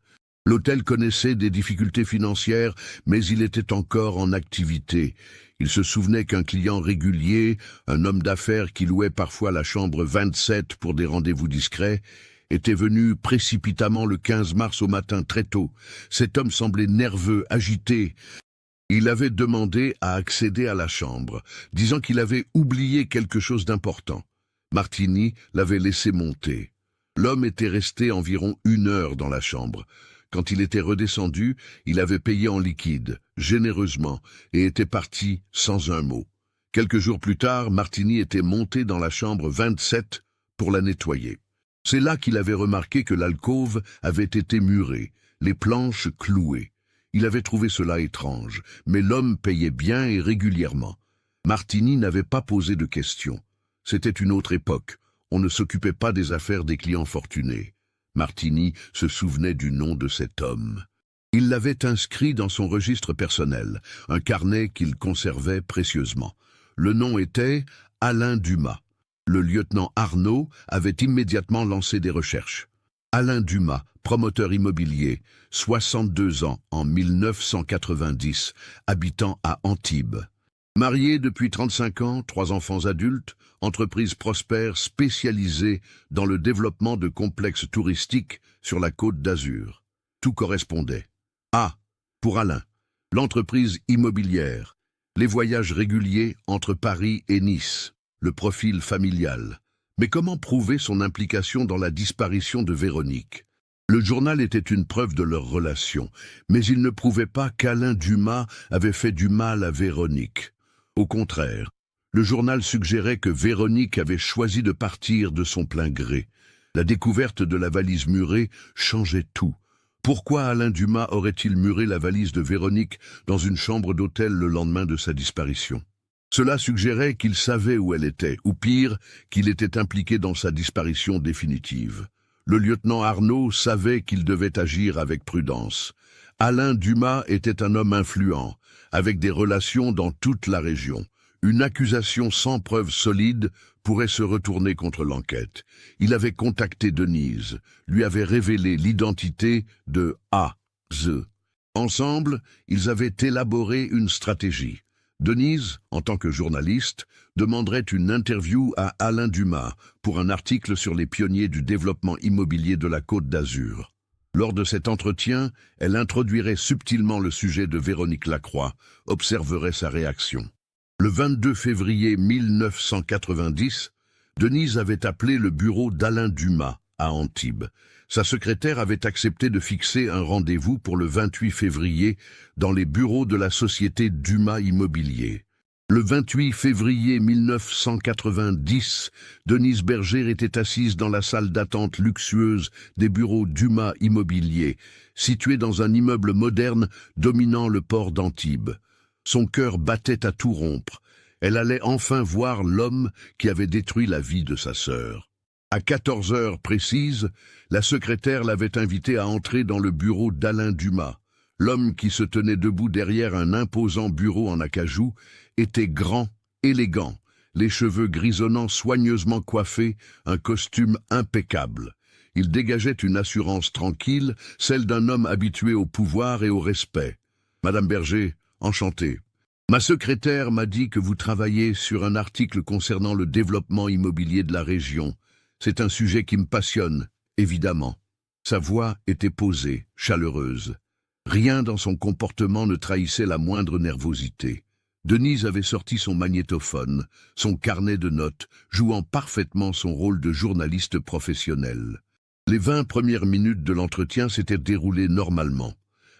L'hôtel connaissait des difficultés financières, mais il était encore en activité. Il se souvenait qu'un client régulier, un homme d'affaires qui louait parfois la chambre 27 pour des rendez-vous discrets, était venu précipitamment le 15 mars au matin très tôt. Cet homme semblait nerveux, agité. Il avait demandé à accéder à la chambre, disant qu'il avait oublié quelque chose d'important. Martini l'avait laissé monter. L'homme était resté environ 1 heure dans la chambre. Quand il était redescendu, il avait payé en liquide, généreusement, et était parti sans un mot. Quelques jours plus tard, Martini était monté dans la chambre 27 pour la nettoyer. C'est là qu'il avait remarqué que l'alcôve avait été murée, les planches clouées. Il avait trouvé cela étrange, mais l'homme payait bien et régulièrement. Martini n'avait pas posé de questions. C'était une autre époque. On ne s'occupait pas des affaires des clients fortunés. Martini se souvenait du nom de cet homme. Il l'avait inscrit dans son registre personnel, un carnet qu'il conservait précieusement. Le nom était Alain Dumas. Le lieutenant Arnaud avait immédiatement lancé des recherches. Alain Dumas, promoteur immobilier, 62 ans en 1990, habitant à Antibes. Marié depuis 35 ans, 3 enfants adultes, entreprise prospère spécialisée dans le développement de complexes touristiques sur la Côte d'Azur. Tout correspondait. A. Pour Alain, l'entreprise immobilière, les voyages réguliers entre Paris et Nice, le profil familial. Mais comment prouver son implication dans la disparition de Véronique? Le journal était une preuve de leur relation, mais il ne prouvait pas qu'Alain Dumas avait fait du mal à Véronique. Au contraire, le journal suggérait que Véronique avait choisi de partir de son plein gré. La découverte de la valise murée changeait tout. Pourquoi Alain Dumas aurait-il muré la valise de Véronique dans une chambre d'hôtel le lendemain de sa disparition? Cela suggérait qu'il savait où elle était, ou pire, qu'il était impliqué dans sa disparition définitive. Le lieutenant Arnaud savait qu'il devait agir avec prudence. Alain Dumas était un homme influent, avec des relations dans toute la région. Une accusation sans preuve solide pourrait se retourner contre l'enquête. Il avait contacté Denise, lui avait révélé l'identité de A.Z. Ensemble, ils avaient élaboré une stratégie. Denise, en tant que journaliste, demanderait une interview à Alain Dumas pour un article sur les pionniers du développement immobilier de la Côte d'Azur. Lors de cet entretien, elle introduirait subtilement le sujet de Véronique Lacroix, observerait sa réaction. Le 22 février 1990, Denise avait appelé le bureau d'Alain Dumas à Antibes. Sa secrétaire avait accepté de fixer un rendez-vous pour le 28 février dans les bureaux de la société Dumas Immobilier. Le 28 février 1990, Denise Berger était assise dans la salle d'attente luxueuse des bureaux Dumas Immobilier, située dans un immeuble moderne dominant le port d'Antibes. Son cœur battait à tout rompre. Elle allait enfin voir l'homme qui avait détruit la vie de sa sœur. À 14 heures précises, la secrétaire l'avait invitée à entrer dans le bureau d'Alain Dumas. L'homme qui se tenait debout derrière un imposant bureau en acajou était grand, élégant, les cheveux grisonnants soigneusement coiffés, un costume impeccable. Il dégageait une assurance tranquille, celle d'un homme habitué au pouvoir et au respect. « Madame Berger, enchanté. Ma secrétaire m'a dit que vous travaillez sur un article concernant le développement immobilier de la région. C'est un sujet qui me passionne, évidemment. » Sa voix était posée, chaleureuse. Rien dans son comportement ne trahissait la moindre nervosité. Denise avait sorti son magnétophone, son carnet de notes, jouant parfaitement son rôle de journaliste professionnel. Les 20 premières minutes de l'entretien s'étaient déroulées normalement.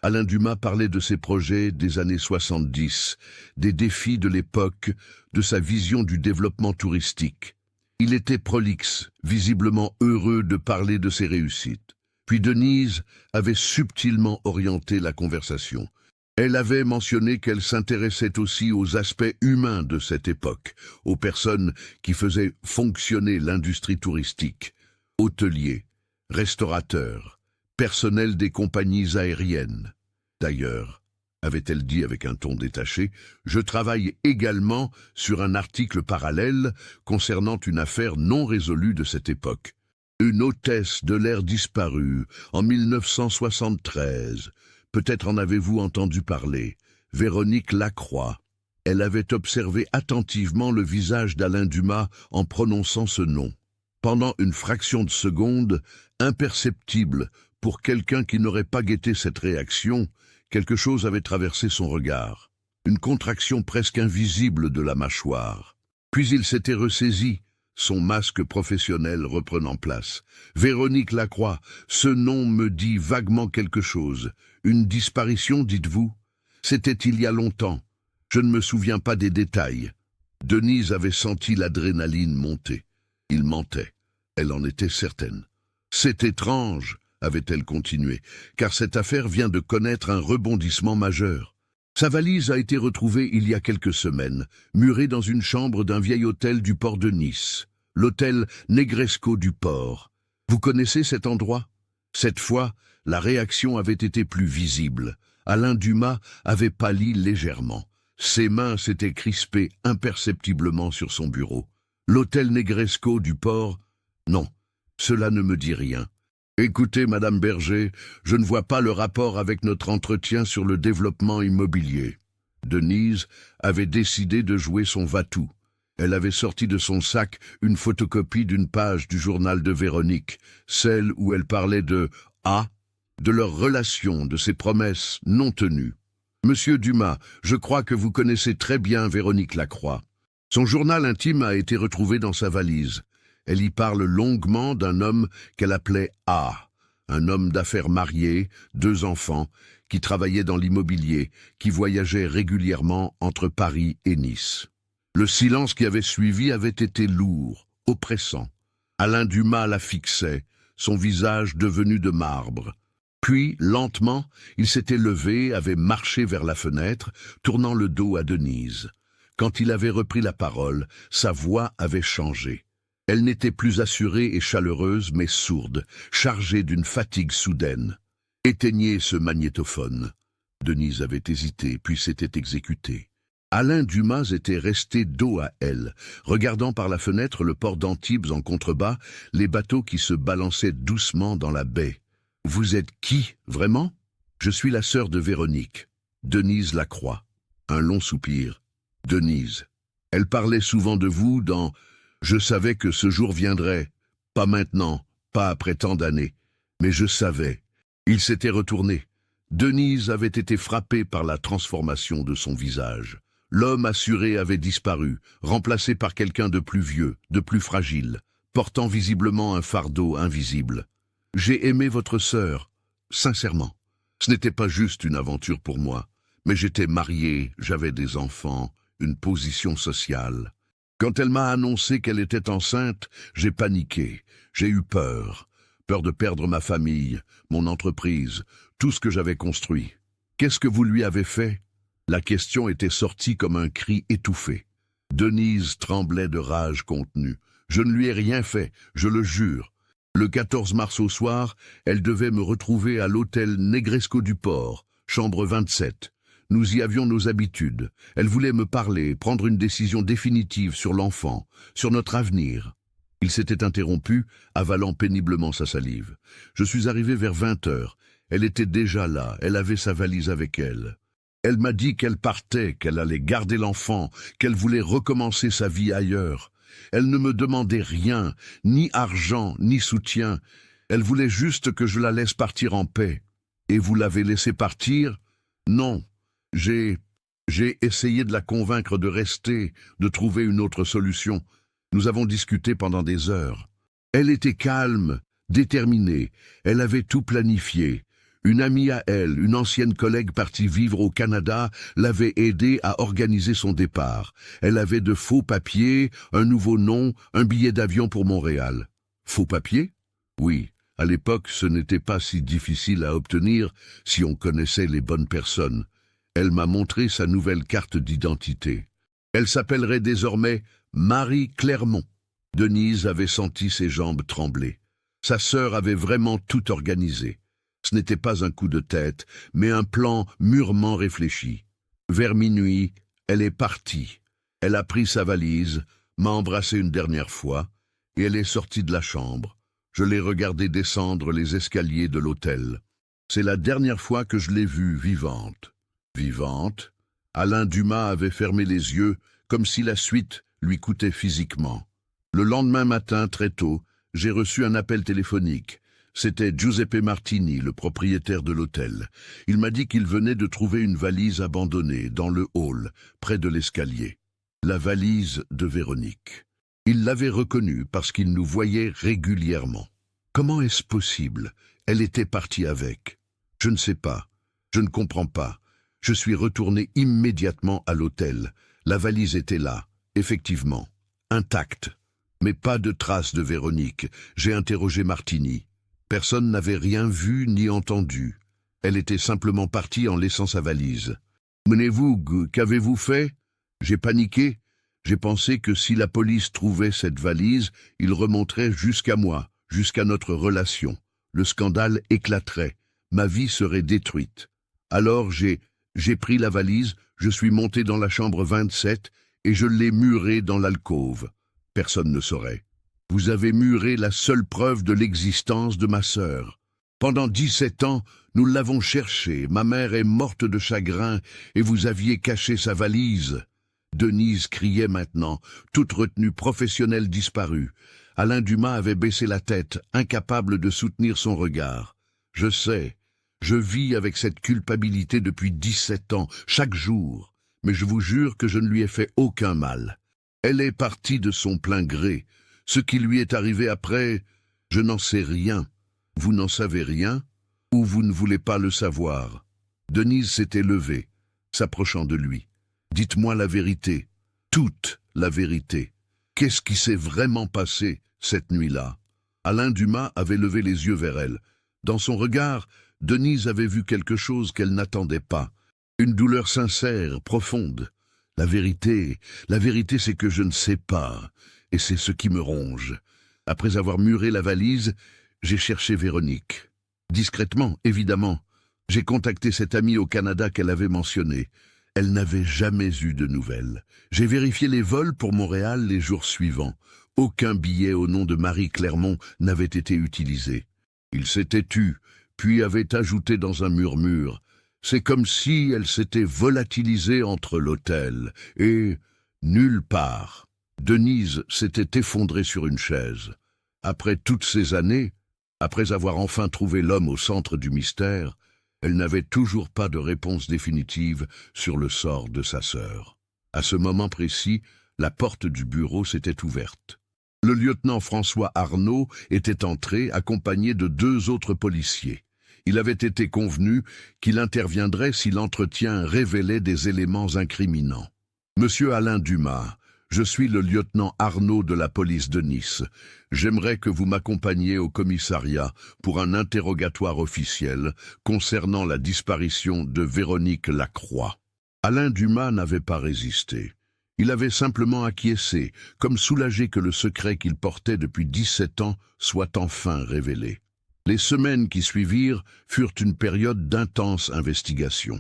Alain Dumas parlait de ses projets des années 70, des défis de l'époque, de sa vision du développement touristique. Il était prolixe, visiblement heureux de parler de ses réussites. Puis Denise avait subtilement orienté la conversation. Elle avait mentionné qu'elle s'intéressait aussi aux aspects humains de cette époque, aux personnes qui faisaient fonctionner l'industrie touristique, hôteliers, restaurateurs, personnel des compagnies aériennes. D'ailleurs, avait-elle dit avec un ton détaché, je travaille également sur un article parallèle concernant une affaire non résolue de cette époque. Une hôtesse de l'air disparue en 1973. Peut-être en avez-vous entendu parler. Véronique Lacroix. Elle avait observé attentivement le visage d'Alain Dumas en prononçant ce nom. Pendant une fraction de seconde, imperceptible pour quelqu'un qui n'aurait pas guetté cette réaction, quelque chose avait traversé son regard. Une contraction presque invisible de la mâchoire. Puis il s'était ressaisi, son masque professionnel reprenant place. Véronique Lacroix, ce nom me dit vaguement quelque chose. Une disparition, dites-vous? C'était il y a longtemps. Je ne me souviens pas des détails. Denise avait senti l'adrénaline monter. Il mentait. Elle en était certaine. C'est étrange, avait-elle continué, car cette affaire vient de connaître un rebondissement majeur. Sa valise a été retrouvée il y a quelques semaines, murée dans une chambre d'un vieil hôtel du port de Nice, l'hôtel Negresco du port. Vous connaissez cet endroit? Cette fois, la réaction avait été plus visible. Alain Dumas avait pâli légèrement. Ses mains s'étaient crispées imperceptiblement sur son bureau. L'hôtel Negresco du port? Non, cela ne me dit rien. Écoutez, Madame Berger, je ne vois pas le rapport avec notre entretien sur le développement immobilier. Denise avait décidé de jouer son va-tout. Elle avait sorti de son sac une photocopie d'une page du journal de Véronique, celle où elle parlait de leur relation, de ses promesses non tenues. Monsieur Dumas, je crois que vous connaissez très bien Véronique Lacroix. Son journal intime a été retrouvé dans sa valise. Elle y parle longuement d'un homme qu'elle appelait A, un homme d'affaires marié, 2 enfants, qui travaillait dans l'immobilier, qui voyageait régulièrement entre Paris et Nice. Le silence qui avait suivi avait été lourd, oppressant. Alain Dumas la fixait, son visage devenu de marbre. Puis, lentement, il s'était levé, avait marché vers la fenêtre, tournant le dos à Denise. Quand il avait repris la parole, sa voix avait changé. Elle n'était plus assurée et chaleureuse, mais sourde, chargée d'une fatigue soudaine. Éteignez ce magnétophone. Denise avait hésité, puis s'était exécutée. Alain Dumas était resté dos à elle, regardant par la fenêtre le port d'Antibes en contrebas, les bateaux qui se balançaient doucement dans la baie. « Vous êtes qui, vraiment ?»« Je suis la sœur de Véronique, Denise Lacroix. » Un long soupir. « Denise. Elle parlait souvent de vous dans... Je savais que ce jour viendrait, pas maintenant, pas après tant d'années, mais je savais. » Il s'était retourné. Denise avait été frappée par la transformation de son visage. L'homme assuré avait disparu, remplacé par quelqu'un de plus vieux, de plus fragile, portant visiblement un fardeau invisible. « J'ai aimé votre sœur, sincèrement. Ce n'était pas juste une aventure pour moi, mais j'étais marié, j'avais des enfants, une position sociale. Quand elle m'a annoncé qu'elle était enceinte, j'ai paniqué, j'ai eu peur. Peur de perdre ma famille, mon entreprise, tout ce que j'avais construit. Qu'est-ce que vous lui avez fait ?» La question était sortie comme un cri étouffé. Denise tremblait de rage contenue. « Je ne lui ai rien fait, je le jure. Le 14 mars au soir, elle devait me retrouver à l'hôtel Negresco du port, chambre 27. Nous y avions nos habitudes. Elle voulait me parler, prendre une décision définitive sur l'enfant, sur notre avenir. » Il s'était interrompu, avalant péniblement sa salive. Je suis arrivé vers 20 heures. Elle était déjà là, elle avait sa valise avec elle. Elle m'a dit qu'elle partait, qu'elle allait garder l'enfant, qu'elle voulait recommencer sa vie ailleurs. Elle ne me demandait rien, ni argent, ni soutien. Elle voulait juste que je la laisse partir en paix. Et vous l'avez laissée partir? Non. J'ai essayé de la convaincre de rester, de trouver une autre solution. Nous avons discuté pendant des heures. Elle était calme, déterminée. Elle avait tout planifié. Une amie à elle, une ancienne collègue partie vivre au Canada, l'avait aidée à organiser son départ. Elle avait de faux papiers, un nouveau nom, un billet d'avion pour Montréal. Faux papiers? Oui, à l'époque, ce n'était pas si difficile à obtenir si on connaissait les bonnes personnes. Elle m'a montré sa nouvelle carte d'identité. Elle s'appellerait désormais Marie Clermont. Denise avait senti ses jambes trembler. Sa sœur avait vraiment tout organisé. Ce n'était pas un coup de tête, mais un plan mûrement réfléchi. Vers minuit, elle est partie. Elle a pris sa valise, m'a embrassé une dernière fois, et elle est sortie de la chambre. Je l'ai regardée descendre les escaliers de l'hôtel. C'est la dernière fois que je l'ai vue vivante. Vivante? Alain Dumas avait fermé les yeux, comme si la suite lui coûtait physiquement. Le lendemain matin, très tôt, j'ai reçu un appel téléphonique. C'était Giuseppe Martini, le propriétaire de l'hôtel. Il m'a dit qu'il venait de trouver une valise abandonnée dans le hall, près de l'escalier. La valise de Véronique. Il l'avait reconnue parce qu'il nous voyait régulièrement. Comment est-ce possible? Elle était partie avec. Je ne sais pas. Je ne comprends pas. Je suis retourné immédiatement à l'hôtel. La valise était là, effectivement, intacte. Mais pas de traces de Véronique. J'ai interrogé Martini. Personne n'avait rien vu ni entendu. Elle était simplement partie en laissant sa valise. Menez-vous, qu'avez-vous fait? J'ai paniqué. J'ai pensé que si la police trouvait cette valise, il remonterait jusqu'à moi, jusqu'à notre relation. Le scandale éclaterait. Ma vie serait détruite. Alors j'ai pris la valise, je suis monté dans la chambre 27 et je l'ai murée dans l'alcôve. Personne ne saurait. Vous avez muré la seule preuve de l'existence de ma sœur. Pendant 17 ans, nous l'avons cherchée. Ma mère est morte de chagrin et vous aviez caché sa valise. Denise criait maintenant, toute retenue professionnelle disparue. Alain Dumas avait baissé la tête, incapable de soutenir son regard. Je sais, je vis avec cette culpabilité depuis 17 ans, chaque jour, mais je vous jure que je ne lui ai fait aucun mal. Elle est partie de son plein gré. Ce qui lui est arrivé après, je n'en sais rien. Vous n'en savez rien, ou vous ne voulez pas le savoir. Denise s'était levée, s'approchant de lui. Dites-moi la vérité, toute la vérité. Qu'est-ce qui s'est vraiment passé cette nuit-là? Alain Dumas avait levé les yeux vers elle. Dans son regard, Denise avait vu quelque chose qu'elle n'attendait pas. Une douleur sincère, profonde. La vérité, c'est que je ne sais pas, et c'est ce qui me ronge. Après avoir muré la valise, j'ai cherché Véronique. Discrètement, évidemment. J'ai contacté cette amie au Canada qu'elle avait mentionnée. Elle n'avait jamais eu de nouvelles. J'ai vérifié les vols pour Montréal les jours suivants. Aucun billet au nom de Marie Clermont n'avait été utilisé. Il s'était tu, puis avait ajouté dans un murmure. C'est comme si elle s'était volatilisée entre l'hôtel et nulle part. Denise s'était effondrée sur une chaise. Après toutes ces années, après avoir enfin trouvé l'homme au centre du mystère, elle n'avait toujours pas de réponse définitive sur le sort de sa sœur. À ce moment précis, la porte du bureau s'était ouverte. Le lieutenant François Arnaud était entré, accompagné de 2 autres policiers. Il avait été convenu qu'il interviendrait si l'entretien révélait des éléments incriminants. « Monsieur Alain Dumas, je suis le lieutenant Arnaud de la police de Nice. J'aimerais que vous m'accompagniez au commissariat pour un interrogatoire officiel concernant la disparition de Véronique Lacroix. » Alain Dumas n'avait pas résisté. Il avait simplement acquiescé, comme soulagé que le secret qu'il portait depuis 17 ans soit enfin révélé. Les semaines qui suivirent furent une période d'intense investigation.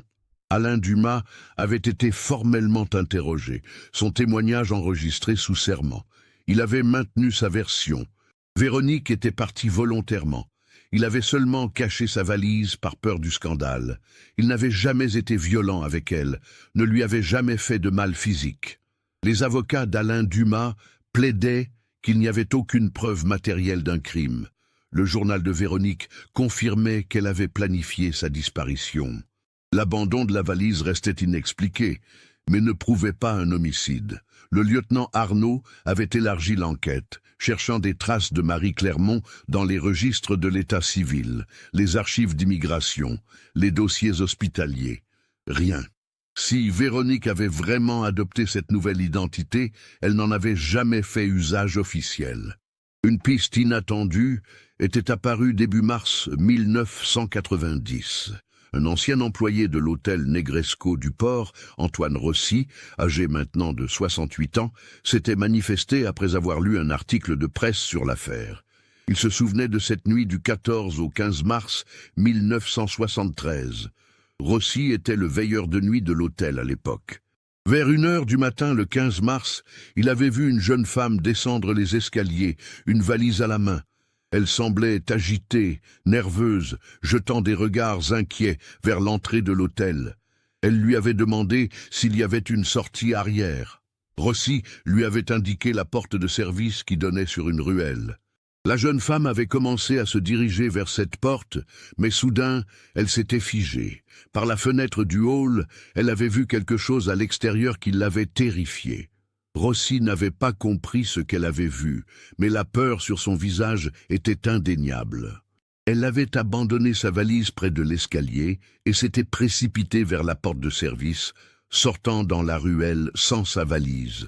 Alain Dumas avait été formellement interrogé, son témoignage enregistré sous serment. Il avait maintenu sa version. Véronique était partie volontairement. Il avait seulement caché sa valise par peur du scandale. Il n'avait jamais été violent avec elle, ne lui avait jamais fait de mal physique. Les avocats d'Alain Dumas plaidaient qu'il n'y avait aucune preuve matérielle d'un crime. Le journal de Véronique confirmait qu'elle avait planifié sa disparition. L'abandon de la valise restait inexpliqué, mais ne prouvait pas un homicide. Le lieutenant Arnaud avait élargi l'enquête, cherchant des traces de Marie Clermont dans les registres de l'état civil, les archives d'immigration, les dossiers hospitaliers. Rien. Si Véronique avait vraiment adopté cette nouvelle identité, elle n'en avait jamais fait usage officiel. Une piste inattendue était apparue début mars 1990. Un ancien employé de l'hôtel Negresco du port, Antoine Rossi, âgé maintenant de 68 ans, s'était manifesté après avoir lu un article de presse sur l'affaire. Il se souvenait de cette nuit du 14 au 15 mars 1973. Rossi était le veilleur de nuit de l'hôtel à l'époque. Vers 1h du matin le 15 mars, il avait vu une jeune femme descendre les escaliers, une valise à la main. Elle semblait agitée, nerveuse, jetant des regards inquiets vers l'entrée de l'hôtel. Elle lui avait demandé s'il y avait une sortie arrière. Rossi lui avait indiqué la porte de service qui donnait sur une ruelle. La jeune femme avait commencé à se diriger vers cette porte, mais soudain, elle s'était figée. Par la fenêtre du hall, elle avait vu quelque chose à l'extérieur qui l'avait terrifiée. Rossi n'avait pas compris ce qu'elle avait vu, mais la peur sur son visage était indéniable. Elle avait abandonné sa valise près de l'escalier et s'était précipitée vers la porte de service, sortant dans la ruelle sans sa valise.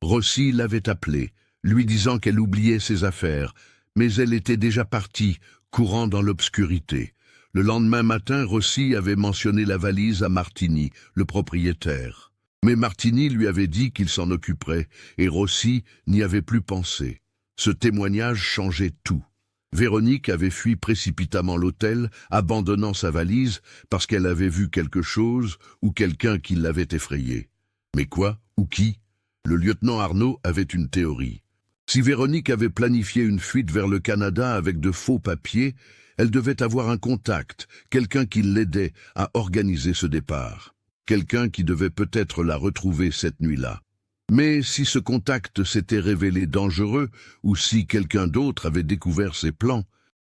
Rossi l'avait appelée, lui disant qu'elle oubliait ses affaires, mais elle était déjà partie, courant dans l'obscurité. Le lendemain matin, Rossi avait mentionné la valise à Martini, le propriétaire. Mais Martini lui avait dit qu'il s'en occuperait, et Rossi n'y avait plus pensé. Ce témoignage changeait tout. Véronique avait fui précipitamment l'hôtel, abandonnant sa valise parce qu'elle avait vu quelque chose ou quelqu'un qui l'avait effrayée. Mais quoi ou qui? Le lieutenant Arnaud avait une théorie. Si Véronique avait planifié une fuite vers le Canada avec de faux papiers, elle devait avoir un contact, quelqu'un qui l'aidait à organiser ce départ. Quelqu'un qui devait peut-être la retrouver cette nuit-là. Mais si ce contact s'était révélé dangereux, ou si quelqu'un d'autre avait découvert ses plans,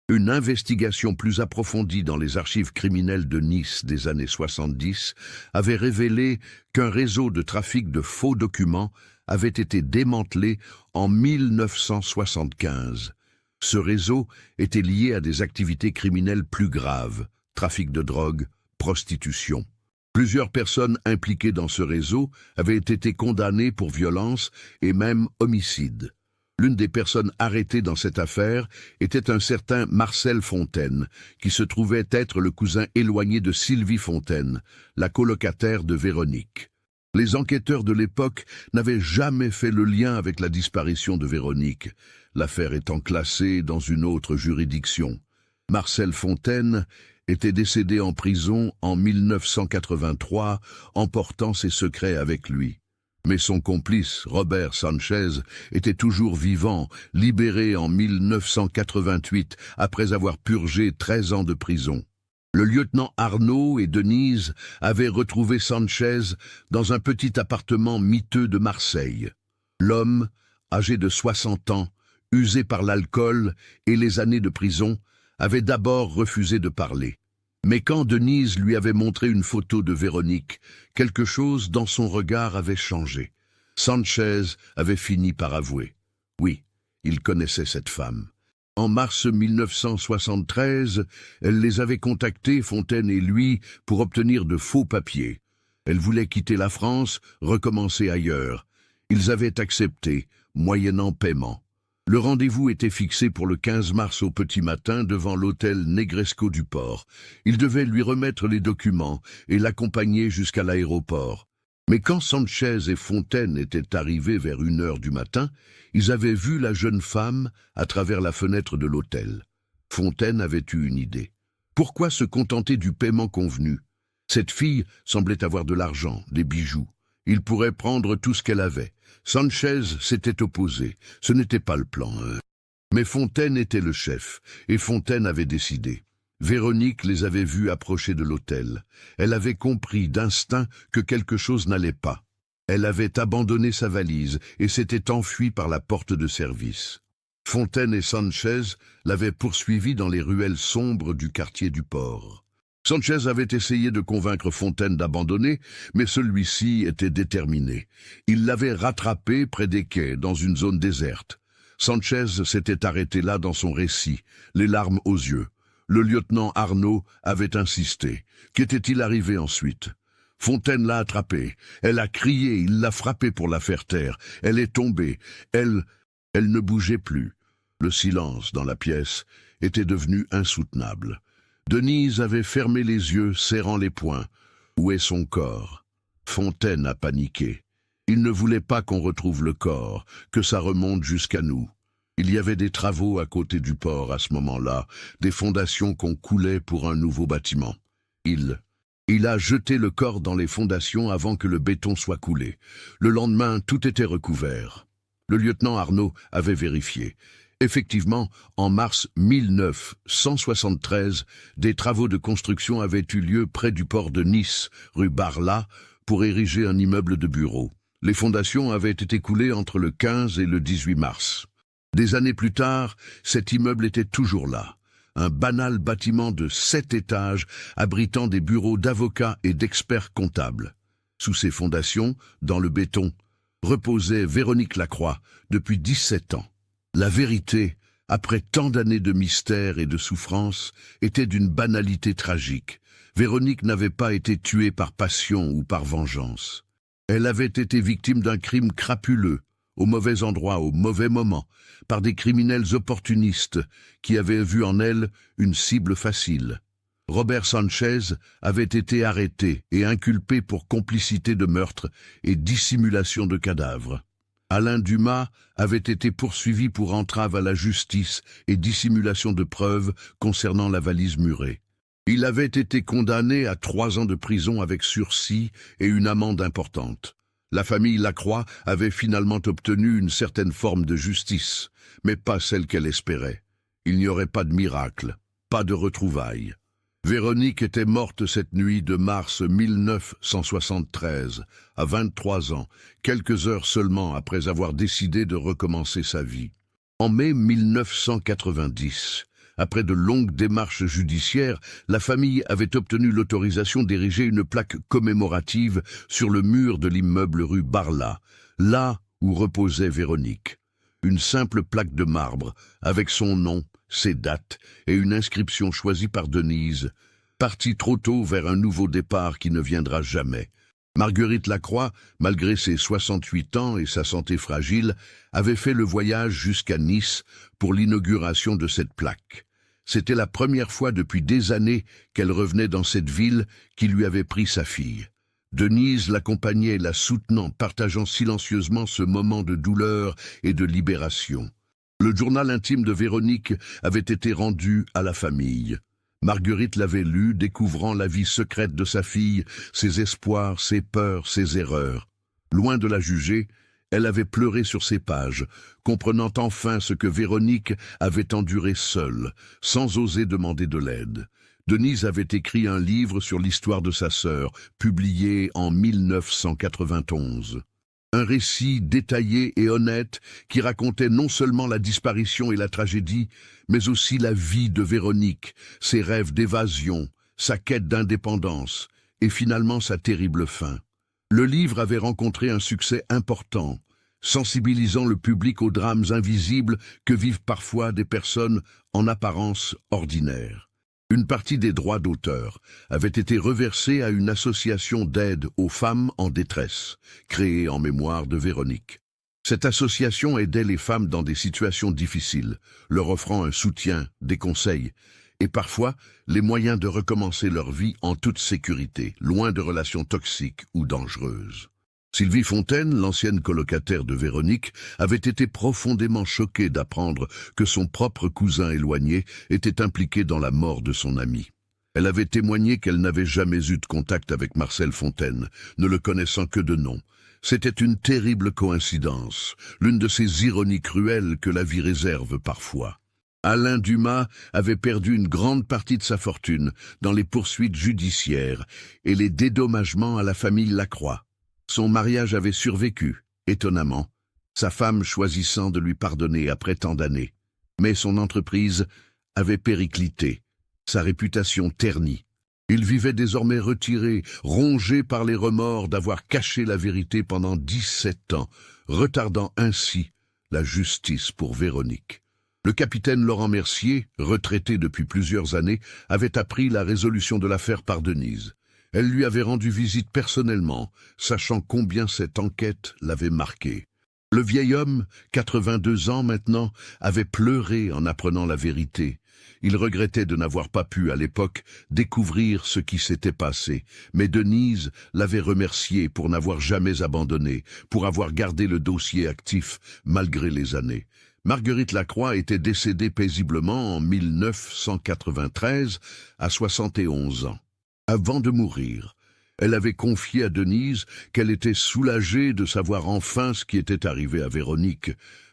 une investigation plus approfondie dans les archives criminelles de Nice des années 70 avait révélé qu'un réseau de trafic de faux documents avait été démantelé en 1975. Ce réseau était lié à des activités criminelles plus graves, trafic de drogue, prostitution. Plusieurs personnes impliquées dans ce réseau avaient été condamnées pour violence et même homicide. L'une des personnes arrêtées dans cette affaire était un certain Marcel Fontaine, qui se trouvait être le cousin éloigné de Sylvie Fontaine, la colocataire de Véronique. Les enquêteurs de l'époque n'avaient jamais fait le lien avec la disparition de Véronique, l'affaire étant classée dans une autre juridiction. Marcel Fontaine était décédé en prison en 1983, emportant ses secrets avec lui. Mais son complice, Robert Sanchez, était toujours vivant, libéré en 1988 après avoir purgé 13 ans de prison. Le lieutenant Arnaud et Denise avaient retrouvé Sanchez dans un petit appartement miteux de Marseille. L'homme, âgé de 60 ans, usé par l'alcool et les années de prison, avait d'abord refusé de parler. Mais quand Denise lui avait montré une photo de Véronique, quelque chose dans son regard avait changé. Sanchez avait fini par avouer. Oui, il connaissait cette femme. En mars 1973, elle les avait contactés, Fontaine et lui, pour obtenir de faux papiers. Elle voulait quitter la France, recommencer ailleurs. Ils avaient accepté, moyennant paiement. Le rendez-vous était fixé pour le 15 mars au petit matin devant l'hôtel Negresco du port. Il devait lui remettre les documents et l'accompagner jusqu'à l'aéroport. Mais quand Sanchez et Fontaine étaient arrivés vers 1 heure du matin, ils avaient vu la jeune femme à travers la fenêtre de l'hôtel. Fontaine avait eu une idée. Pourquoi se contenter du paiement convenu? Cette fille semblait avoir de l'argent, des bijoux. Il pourrait prendre tout ce qu'elle avait. Sanchez s'était opposé. Ce n'était pas le plan. Mais Fontaine était le chef, et Fontaine avait décidé. Véronique les avait vus approcher de l'hôtel. Elle avait compris d'instinct que quelque chose n'allait pas. Elle avait abandonné sa valise et s'était enfuie par la porte de service. Fontaine et Sanchez l'avaient poursuivie dans les ruelles sombres du quartier du port. Sanchez avait essayé de convaincre Fontaine d'abandonner, mais celui-ci était déterminé. Il l'avait rattrapé près des quais, dans une zone déserte. Sanchez s'était arrêté là dans son récit, les larmes aux yeux. Le lieutenant Arnaud avait insisté. Qu'était-il arrivé ensuite? Fontaine l'a attrapée. Elle a crié, il l'a frappée pour la faire taire. Elle est tombée. Elle ne bougeait plus. Le silence dans la pièce était devenu insoutenable. Denise avait fermé les yeux, serrant les poings. Où est son corps? Fontaine a paniqué. Il ne voulait pas qu'on retrouve le corps, que ça remonte jusqu'à nous. Il y avait des travaux à côté du port à ce moment-là, des fondations qu'on coulait pour un nouveau bâtiment. Il a jeté le corps dans les fondations avant que le béton soit coulé. Le lendemain, tout était recouvert. Le lieutenant Arnaud avait vérifié. Effectivement, en mars 1973, des travaux de construction avaient eu lieu près du port de Nice, rue Barla, pour ériger un immeuble de bureaux. Les fondations avaient été coulées entre le 15 et le 18 mars. Des années plus tard, cet immeuble était toujours là. Un banal bâtiment de 7 étages abritant des bureaux d'avocats et d'experts comptables. Sous ces fondations, dans le béton, reposait Véronique Lacroix depuis 17 ans. La vérité, après tant d'années de mystère et de souffrance, était d'une banalité tragique. Véronique n'avait pas été tuée par passion ou par vengeance. Elle avait été victime d'un crime crapuleux, au mauvais endroit, au mauvais moment, par des criminels opportunistes qui avaient vu en elle une cible facile. Robert Sanchez avait été arrêté et inculpé pour complicité de meurtre et dissimulation de cadavres. Alain Dumas avait été poursuivi pour entrave à la justice et dissimulation de preuves concernant la valise murée. Il avait été condamné à 3 ans de prison avec sursis et une amende importante. La famille Lacroix avait finalement obtenu une certaine forme de justice, mais pas celle qu'elle espérait. Il n'y aurait pas de miracle, pas de retrouvailles. Véronique était morte cette nuit de mars 1973, à 23 ans, quelques heures seulement après avoir décidé de recommencer sa vie. En mai 1990, après de longues démarches judiciaires, la famille avait obtenu l'autorisation d'ériger une plaque commémorative sur le mur de l'immeuble rue Barla, là où reposait Véronique. Une simple plaque de marbre, avec son nom, ses dates et une inscription choisie par Denise, partie trop tôt vers un nouveau départ qui ne viendra jamais. Marguerite Lacroix, malgré ses 68 ans et sa santé fragile, avait fait le voyage jusqu'à Nice pour l'inauguration de cette plaque. C'était la première fois depuis des années qu'elle revenait dans cette ville qui lui avait pris sa fille. Denise l'accompagnait, la soutenant, partageant silencieusement ce moment de douleur et de libération. Le journal intime de Véronique avait été rendu à la famille. Marguerite l'avait lu, découvrant la vie secrète de sa fille, ses espoirs, ses peurs, ses erreurs. Loin de la juger, elle avait pleuré sur ces pages, comprenant enfin ce que Véronique avait enduré seule, sans oser demander de l'aide. Denise avait écrit un livre sur l'histoire de sa sœur, publié en 1991. Un récit détaillé et honnête qui racontait non seulement la disparition et la tragédie, mais aussi la vie de Véronique, ses rêves d'évasion, sa quête d'indépendance et finalement sa terrible fin. Le livre avait rencontré un succès important, sensibilisant le public aux drames invisibles que vivent parfois des personnes en apparence ordinaires. Une partie des droits d'auteur avait été reversée à une association d'aide aux femmes en détresse, créée en mémoire de Véronique. Cette association aidait les femmes dans des situations difficiles, leur offrant un soutien, des conseils, et parfois les moyens de recommencer leur vie en toute sécurité, loin de relations toxiques ou dangereuses. Sylvie Fontaine, l'ancienne colocataire de Véronique, avait été profondément choquée d'apprendre que son propre cousin éloigné était impliqué dans la mort de son ami. Elle avait témoigné qu'elle n'avait jamais eu de contact avec Marcel Fontaine, ne le connaissant que de nom. C'était une terrible coïncidence, l'une de ces ironies cruelles que la vie réserve parfois. Alain Dumas avait perdu une grande partie de sa fortune dans les poursuites judiciaires et les dédommagements à la famille Lacroix. Son mariage avait survécu, étonnamment, sa femme choisissant de lui pardonner après tant d'années. Mais son entreprise avait périclité, sa réputation ternie. Il vivait désormais retiré, rongé par les remords d'avoir caché la vérité pendant 17 ans, retardant ainsi la justice pour Véronique. Le capitaine Laurent Mercier, retraité depuis plusieurs années, avait appris la résolution de l'affaire par Denise. Elle lui avait rendu visite personnellement, sachant combien cette enquête l'avait marqué. Le vieil homme, 82 ans maintenant, avait pleuré en apprenant la vérité. Il regrettait de n'avoir pas pu, à l'époque, découvrir ce qui s'était passé. Mais Denise l'avait remercié pour n'avoir jamais abandonné, pour avoir gardé le dossier actif malgré les années. Marguerite Lacroix était décédée paisiblement en 1993, à 71 ans. Avant de mourir, elle avait confié à Denise qu'elle était soulagée de savoir enfin ce qui était arrivé à Véronique,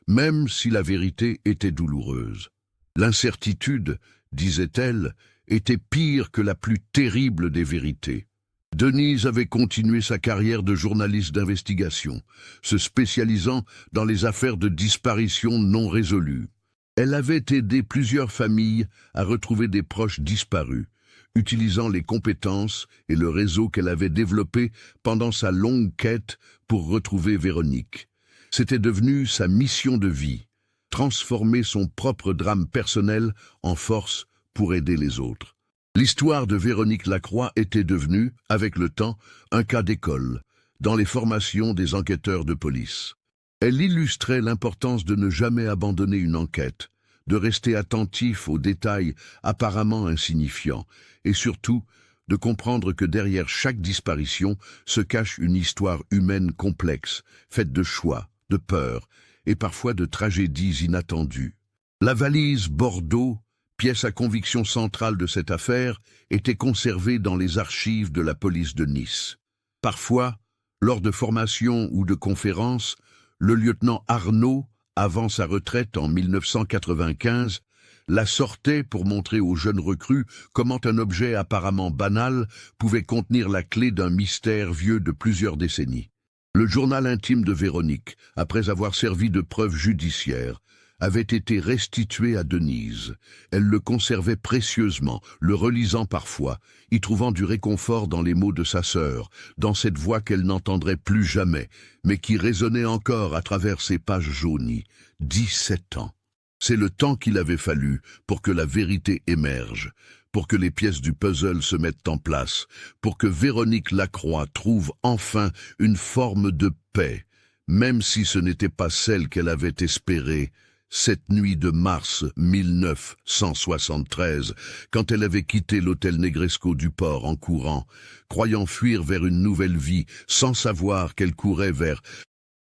même si la vérité était douloureuse. L'incertitude, disait-elle, était pire que la plus terrible des vérités. Denise avait continué sa carrière de journaliste d'investigation, se spécialisant dans les affaires de disparition non résolues. Elle avait aidé plusieurs familles à retrouver des proches disparus, utilisant les compétences et le réseau qu'elle avait développé pendant sa longue quête pour retrouver Véronique. C'était devenu sa mission de vie, transformer son propre drame personnel en force pour aider les autres. L'histoire de Véronique Lacroix était devenue, avec le temps, un cas d'école, dans les formations des enquêteurs de police. Elle illustrait l'importance de ne jamais abandonner une enquête, de rester attentif aux détails apparemment insignifiants, et surtout de comprendre que derrière chaque disparition se cache une histoire humaine complexe, faite de choix, de peurs et parfois de tragédies inattendues. La valise Bordeaux, pièce à conviction centrale de cette affaire, était conservée dans les archives de la police de Nice. Parfois, lors de formations ou de conférences, le lieutenant Arnaud, avant sa retraite en 1995, la sortait pour montrer aux jeunes recrues comment un objet apparemment banal pouvait contenir la clé d'un mystère vieux de plusieurs décennies. Le journal intime de Véronique, après avoir servi de preuve judiciaire, avait été restitué à Denise. Elle le conservait précieusement, le relisant parfois, y trouvant du réconfort dans les mots de sa sœur, dans cette voix qu'elle n'entendrait plus jamais, mais qui résonnait encore à travers ces pages jaunies. 17 ans. C'est le temps qu'il avait fallu pour que la vérité émerge, pour que les pièces du puzzle se mettent en place, pour que Véronique Lacroix trouve enfin une forme de paix, même si ce n'était pas celle qu'elle avait espérée cette nuit de mars 1973, quand elle avait quitté l'hôtel Negresco du port en courant, croyant fuir vers une nouvelle vie, sans savoir qu'elle courait vers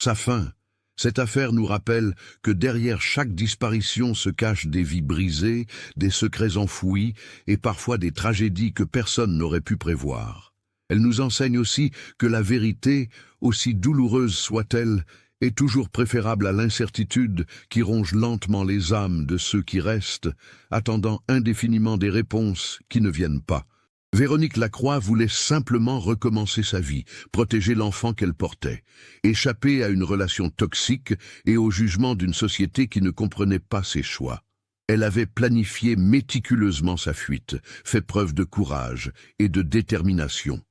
sa fin. Cette affaire nous rappelle que derrière chaque disparition se cachent des vies brisées, des secrets enfouis et parfois des tragédies que personne n'aurait pu prévoir. Elle nous enseigne aussi que la vérité, aussi douloureuse soit-elle, est toujours préférable à l'incertitude qui ronge lentement les âmes de ceux qui restent, attendant indéfiniment des réponses qui ne viennent pas. Véronique Lacroix voulait simplement recommencer sa vie, protéger l'enfant qu'elle portait, échapper à une relation toxique et au jugement d'une société qui ne comprenait pas ses choix. Elle avait planifié méticuleusement sa fuite, fait preuve de courage et de détermination.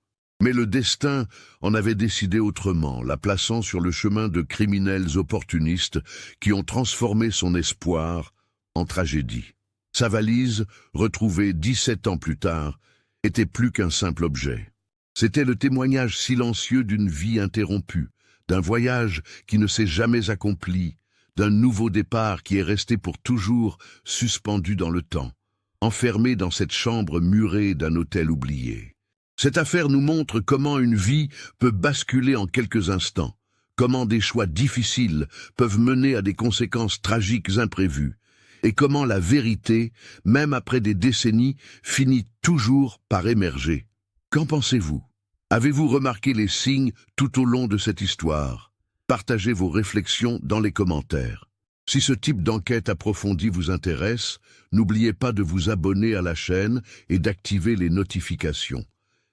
Mais le destin en avait décidé autrement, la plaçant sur le chemin de criminels opportunistes qui ont transformé son espoir en tragédie. Sa valise, retrouvée 17 ans plus tard, était plus qu'un simple objet. C'était le témoignage silencieux d'une vie interrompue, d'un voyage qui ne s'est jamais accompli, d'un nouveau départ qui est resté pour toujours suspendu dans le temps, enfermé dans cette chambre murée d'un hôtel oublié. Cette affaire nous montre comment une vie peut basculer en quelques instants, comment des choix difficiles peuvent mener à des conséquences tragiques imprévues, et comment la vérité, même après des décennies, finit toujours par émerger. Qu'en pensez-vous? Avez-vous remarqué les signes tout au long de cette histoire? Partagez vos réflexions dans les commentaires. Si ce type d'enquête approfondie vous intéresse, n'oubliez pas de vous abonner à la chaîne et d'activer les notifications.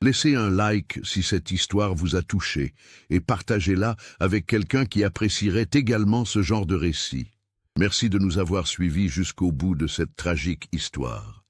Laissez un like si cette histoire vous a touché et partagez-la avec quelqu'un qui apprécierait également ce genre de récit. Merci de nous avoir suivis jusqu'au bout de cette tragique histoire.